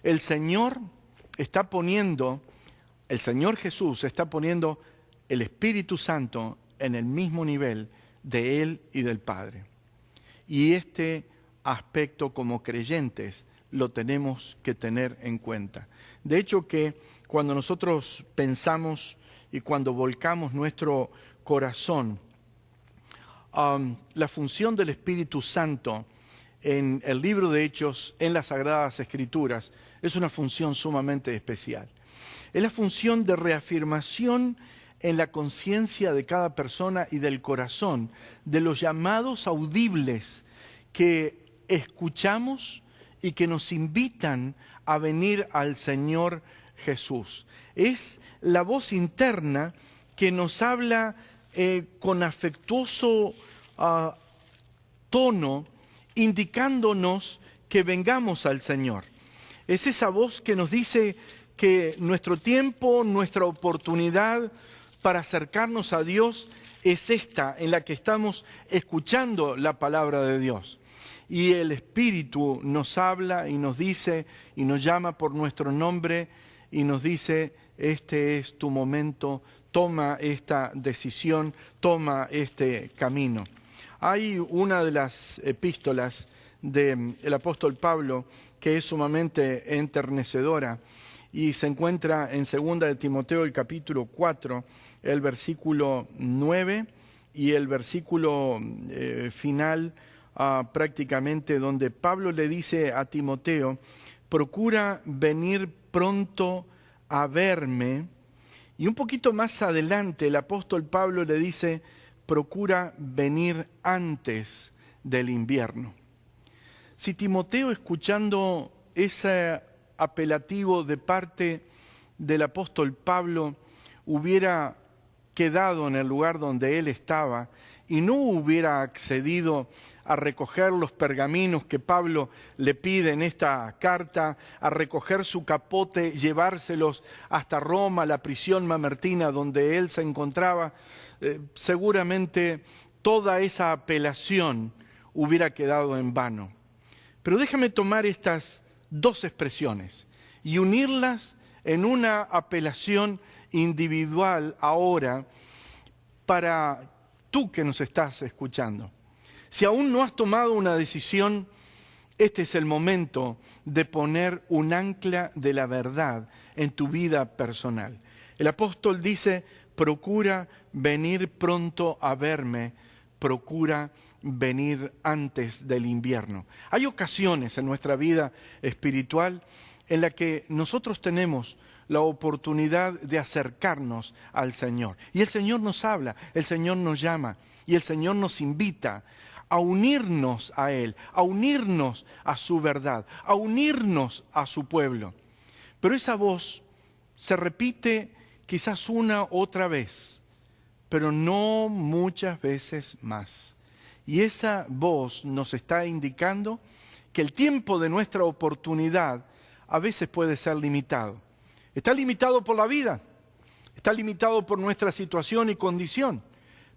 El Señor Jesús está poniendo el Espíritu Santo en el mismo nivel de Él y del Padre. Y este aspecto como creyentes lo tenemos que tener en cuenta. De hecho que cuando nosotros pensamos y cuando volcamos nuestro corazón, la función del Espíritu Santo en el libro de Hechos, en las Sagradas Escrituras, es una función sumamente especial. Es la función de reafirmación en la conciencia de cada persona y del corazón, de los llamados audibles que escuchamos y que nos invitan a venir al Señor Jesús. Es la voz interna que nos habla con afectuoso tono, indicándonos que vengamos al Señor. Es esa voz que nos dice que nuestro tiempo, nuestra oportunidad para acercarnos a Dios es esta, en la que estamos escuchando la palabra de Dios. Y el Espíritu nos habla y nos dice y nos llama por nuestro nombre y nos dice: este es tu momento, toma esta decisión, toma este camino. Hay una de las epístolas del apóstol Pablo que es sumamente enternecedora y se encuentra en 2 de Timoteo, el capítulo 4, el versículo 9 y el versículo final prácticamente, donde Pablo le dice a Timoteo: procura venir pronto a verme. Y un poquito más adelante el apóstol Pablo le dice: procura venir antes del invierno. Si Timoteo, escuchando ese apelativo de parte del apóstol Pablo, hubiera quedado en el lugar donde él estaba y no hubiera accedido a recoger los pergaminos que Pablo le pide en esta carta, a recoger su capote, llevárselos hasta Roma, la prisión mamertina donde él se encontraba, seguramente toda esa apelación hubiera quedado en vano. Pero déjame tomar estas dos expresiones y unirlas en una apelación individual ahora para tú que nos estás escuchando. Si aún no has tomado una decisión, este es el momento de poner un ancla de la verdad en tu vida personal. El apóstol dice: procura venir pronto a verme, procura venir antes del invierno. Hay ocasiones en nuestra vida espiritual en la que nosotros tenemos la oportunidad de acercarnos al Señor. Y el Señor nos habla, el Señor nos llama y el Señor nos invita a unirnos a Él, a unirnos a su verdad, a unirnos a su pueblo. Pero esa voz se repite quizás una otra vez, pero no muchas veces más. Y esa voz nos está indicando que el tiempo de nuestra oportunidad a veces puede ser limitado. Está limitado por la vida, está limitado por nuestra situación y condición.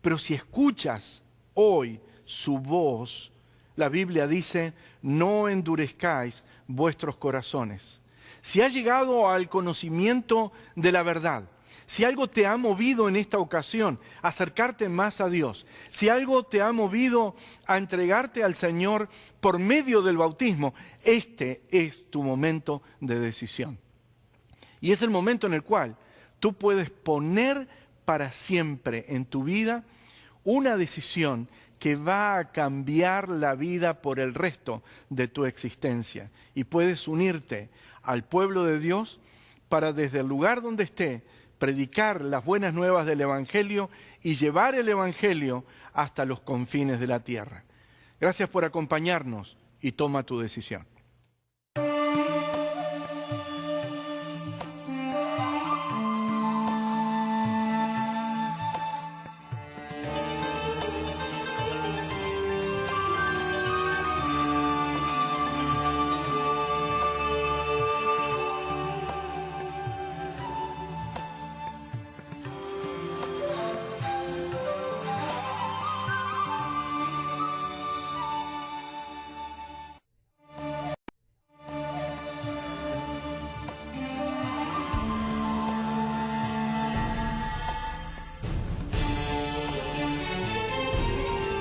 Pero si escuchas hoy su voz, la Biblia dice: no endurezcáis vuestros corazones. Si has llegado al conocimiento de la verdad, si algo te ha movido en esta ocasión a acercarte más a Dios, si algo te ha movido a entregarte al Señor por medio del bautismo, este es tu momento de decisión. Y es el momento en el cual tú puedes poner para siempre en tu vida una decisión que va a cambiar la vida por el resto de tu existencia. Y puedes unirte al pueblo de Dios para, desde el lugar donde esté, predicar las buenas nuevas del Evangelio y llevar el Evangelio hasta los confines de la tierra. Gracias por acompañarnos y toma tu decisión.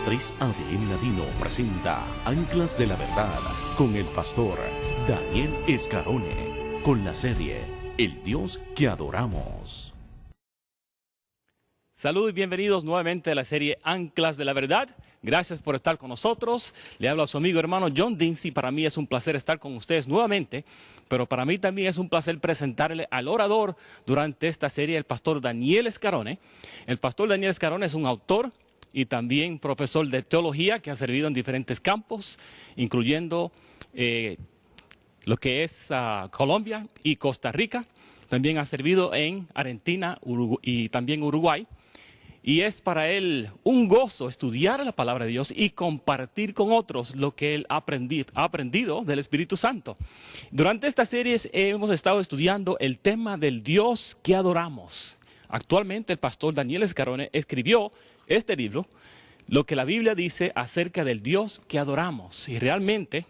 Tres ADN Latino presenta Anclas de la Verdad con el pastor Daniel Escarone, con la serie El Dios que adoramos. Saludos y bienvenidos nuevamente a la serie Anclas de la Verdad. Gracias por estar con nosotros. Le habla a su amigo hermano John Dinsey. Para mí es un placer estar con ustedes nuevamente, pero para mí también es un placer presentarle al orador durante esta serie, el pastor Daniel Escarone. El pastor Daniel Escarone es un autor y también profesor de teología que ha servido en diferentes campos, incluyendo lo que es Colombia y Costa Rica. También ha servido en Argentina y también Uruguay. y es para él un gozo estudiar la palabra de Dios y compartir con otros lo que él ha aprendido del Espíritu Santo. Durante esta serie hemos estado estudiando el tema del Dios que adoramos. Actualmente el pastor Daniel Escarone escribió este libro, lo que la Biblia dice acerca del Dios que adoramos. Y realmente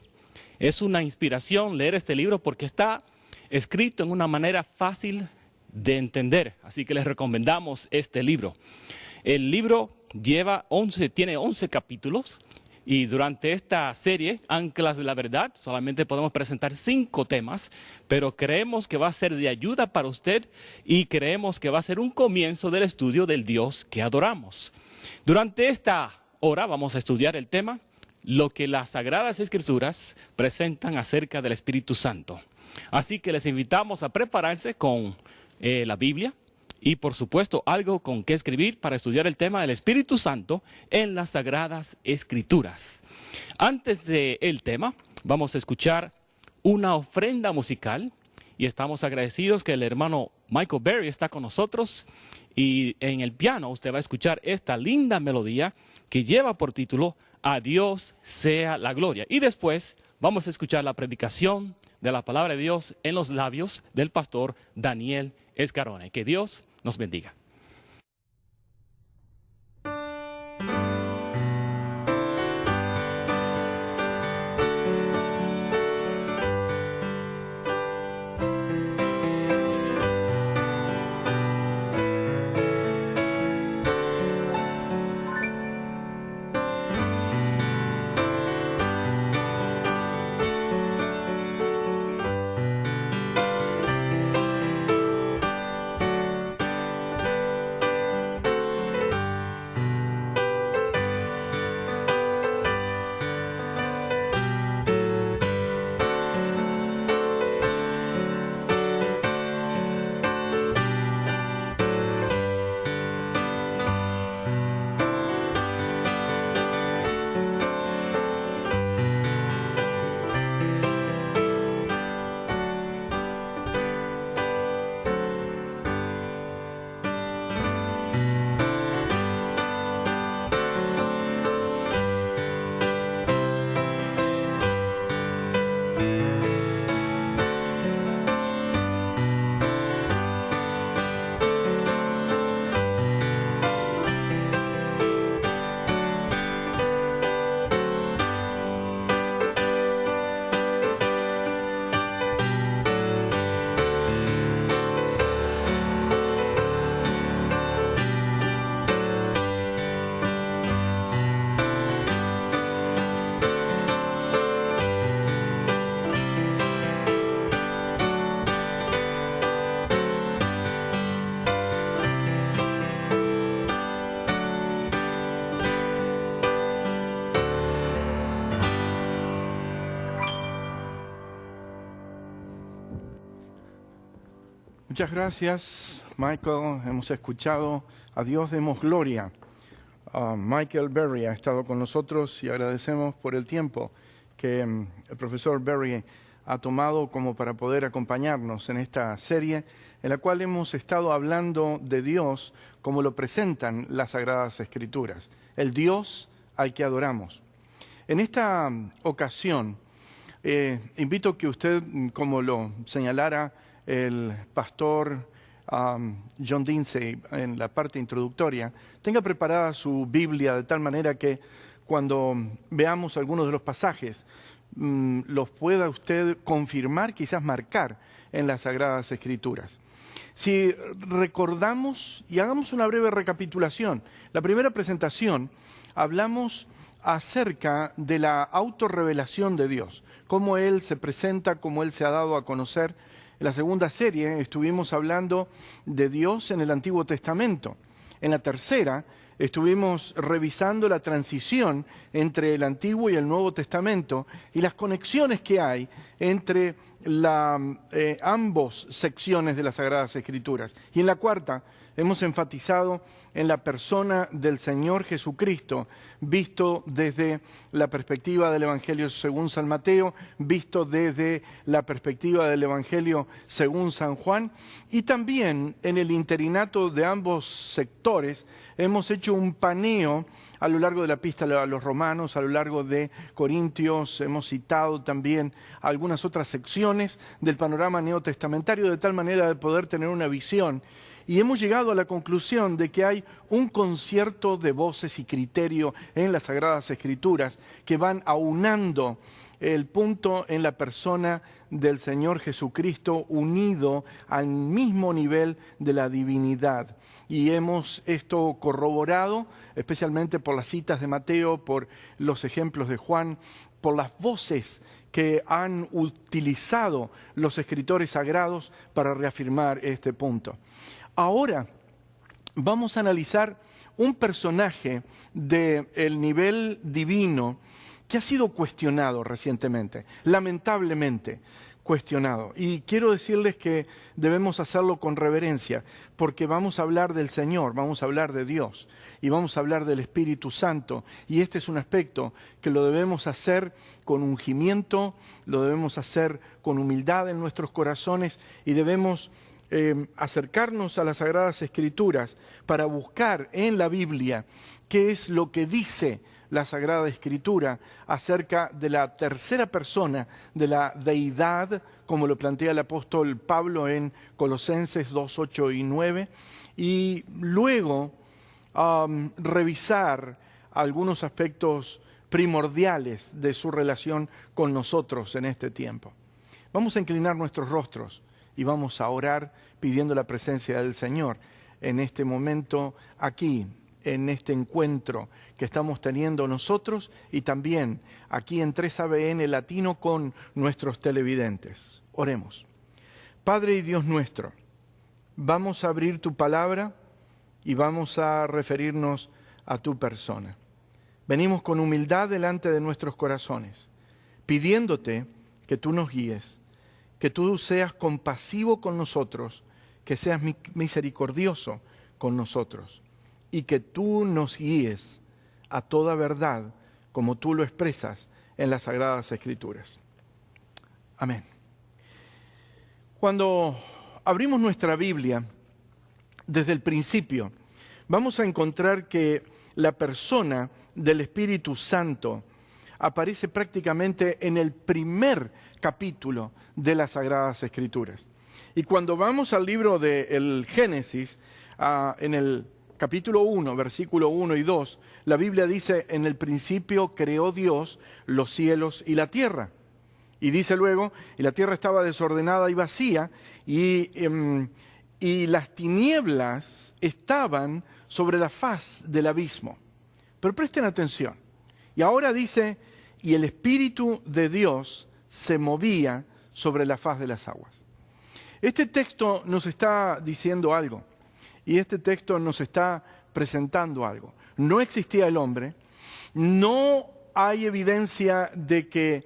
es una inspiración leer este libro porque está escrito en una manera fácil de entender. Así que les recomendamos este libro. El libro tiene 11 capítulos y durante esta serie, Anclas de la Verdad, solamente podemos presentar 5 temas, pero creemos que va a ser de ayuda para usted y creemos que va a ser un comienzo del estudio del Dios que adoramos. Durante esta hora vamos a estudiar el tema, lo que las Sagradas Escrituras presentan acerca del Espíritu Santo. Así que les invitamos a prepararse con la Biblia y por supuesto algo con qué escribir para estudiar el tema del Espíritu Santo en las Sagradas Escrituras. Antes del tema vamos a escuchar una ofrenda musical y estamos agradecidos que el hermano Michael Berry está con nosotros y en el piano usted va a escuchar esta linda melodía que lleva por título A Dios sea la gloria. Y después vamos a escuchar la predicación de la palabra de Dios en los labios del pastor Daniel Escarone. Que Dios nos bendiga. Muchas gracias, Michael. Hemos escuchado A Dios demos gloria. Michael Berry ha estado con nosotros y agradecemos por el tiempo que el profesor Berry ha tomado como para poder acompañarnos en esta serie en la cual hemos estado hablando de Dios como lo presentan las Sagradas Escrituras, el Dios al que adoramos. En esta ocasión, invito que usted, como lo señalara el pastor John Dinsey en la parte introductoria, tenga preparada su Biblia de tal manera que cuando veamos algunos de los pasajes, los pueda usted confirmar, quizás marcar en las Sagradas Escrituras. Si recordamos y hagamos una breve recapitulación, la primera presentación hablamos acerca de la autorrevelación de Dios, cómo Él se presenta, cómo Él se ha dado a conocer. En la segunda serie estuvimos hablando de Dios en el Antiguo Testamento. En la tercera estuvimos revisando la transición entre el Antiguo y el Nuevo Testamento y las conexiones que hay entre ambos secciones de las Sagradas Escrituras. Y en la cuarta hemos enfatizado en la persona del Señor Jesucristo, visto desde la perspectiva del Evangelio según San Mateo, visto desde la perspectiva del Evangelio según San Juan, y también en el interinato de ambos sectores hemos hecho un paneo a lo largo de la epístola a los Romanos, a lo largo de Corintios, hemos citado también algunas otras secciones del panorama neotestamentario, de tal manera de poder tener una visión. Y hemos llegado a la conclusión de que hay un concierto de voces y criterio en las Sagradas Escrituras que van aunando el punto en la persona del Señor Jesucristo unido al mismo nivel de la divinidad. Y hemos esto corroborado, especialmente por las citas de Mateo, por los ejemplos de Juan, por las voces que han utilizado los escritores sagrados para reafirmar este punto. Ahora vamos a analizar un personaje del nivel divino que ha sido cuestionado recientemente, lamentablemente cuestionado. Y quiero decirles que debemos hacerlo con reverencia, porque vamos a hablar del Señor, vamos a hablar de Dios y vamos a hablar del Espíritu Santo. Y este es un aspecto que lo debemos hacer con ungimiento, lo debemos hacer con humildad en nuestros corazones y debemos acercarnos a las Sagradas Escrituras para buscar en la Biblia qué es lo que dice la Sagrada Escritura acerca de la tercera persona de la deidad, como lo plantea el apóstol Pablo en Colosenses 2, 8 y 9, y luego revisar algunos aspectos primordiales de su relación con nosotros en este tiempo. Vamos a inclinar nuestros rostros y vamos a orar pidiendo la presencia del Señor en este momento aquí, en este encuentro que estamos teniendo nosotros y también aquí en 3ABN Latino con nuestros televidentes. Oremos. Padre y Dios nuestro, vamos a abrir tu palabra y vamos a referirnos a tu persona. Venimos con humildad delante de nuestros corazones, pidiéndote que tú nos guíes, que tú seas compasivo con nosotros, que seas misericordioso con nosotros y que tú nos guíes a toda verdad como tú lo expresas en las Sagradas Escrituras. Amén. Cuando abrimos nuestra Biblia, desde el principio, vamos a encontrar que la persona del Espíritu Santo aparece prácticamente en el primer capítulo de las Sagradas Escrituras. Y cuando vamos al libro del Génesis, en el capítulo 1, versículo 1 y 2, la Biblia dice, en el principio creó Dios los cielos y la tierra. Y dice luego, y la tierra estaba desordenada y vacía, y las tinieblas estaban sobre la faz del abismo. Pero presten atención. Y ahora dice, y el Espíritu de Dios se movía sobre la faz de las aguas. Este texto nos está diciendo algo, y este texto nos está presentando algo. No existía el hombre, no hay evidencia de que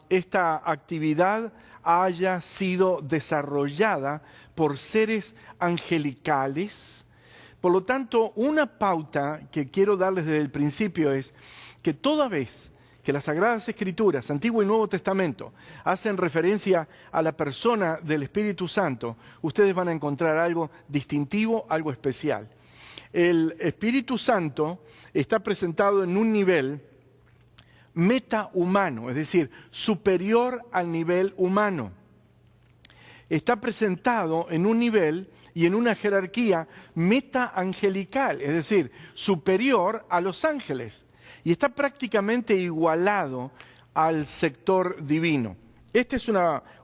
esta actividad haya sido desarrollada por seres angelicales. Por lo tanto, una pauta que quiero darles desde el principio es que toda vez que las Sagradas Escrituras, Antiguo y Nuevo Testamento, hacen referencia a la persona del Espíritu Santo, ustedes van a encontrar algo distintivo, algo especial. El Espíritu Santo está presentado en un nivel metahumano, es decir, superior al nivel humano. Está presentado en un nivel y en una jerarquía metaangelical, es decir, superior a los ángeles. Y está prácticamente igualado al sector divino. Este es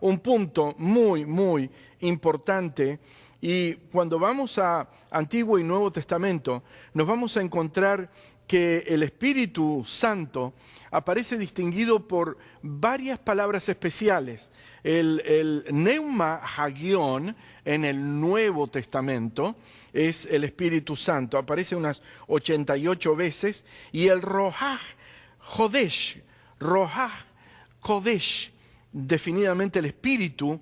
un punto muy, muy importante. Y cuando vamos a Antiguo y Nuevo Testamento, nos vamos a encontrar que el Espíritu Santo aparece distinguido por varias palabras especiales. El Neuma Hagion en el Nuevo Testamento es el Espíritu Santo, aparece unas 88 veces, y el Rohaj Kodesh, definidamente el Espíritu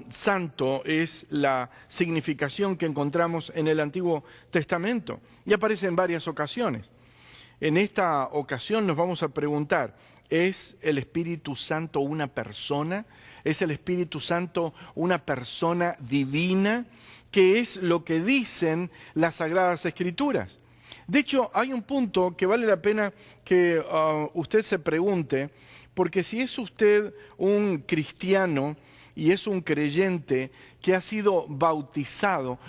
santo es la significación que encontramos en el Antiguo Testamento y aparece en varias ocasiones. En esta ocasión nos vamos a preguntar, ¿es el Espíritu Santo una persona? ¿Es el Espíritu Santo una persona divina? ¿Qué es lo que dicen las Sagradas Escrituras? De hecho, hay un punto que vale la pena que usted se pregunte, porque si es usted un cristiano y es un creyente que ha sido bautizado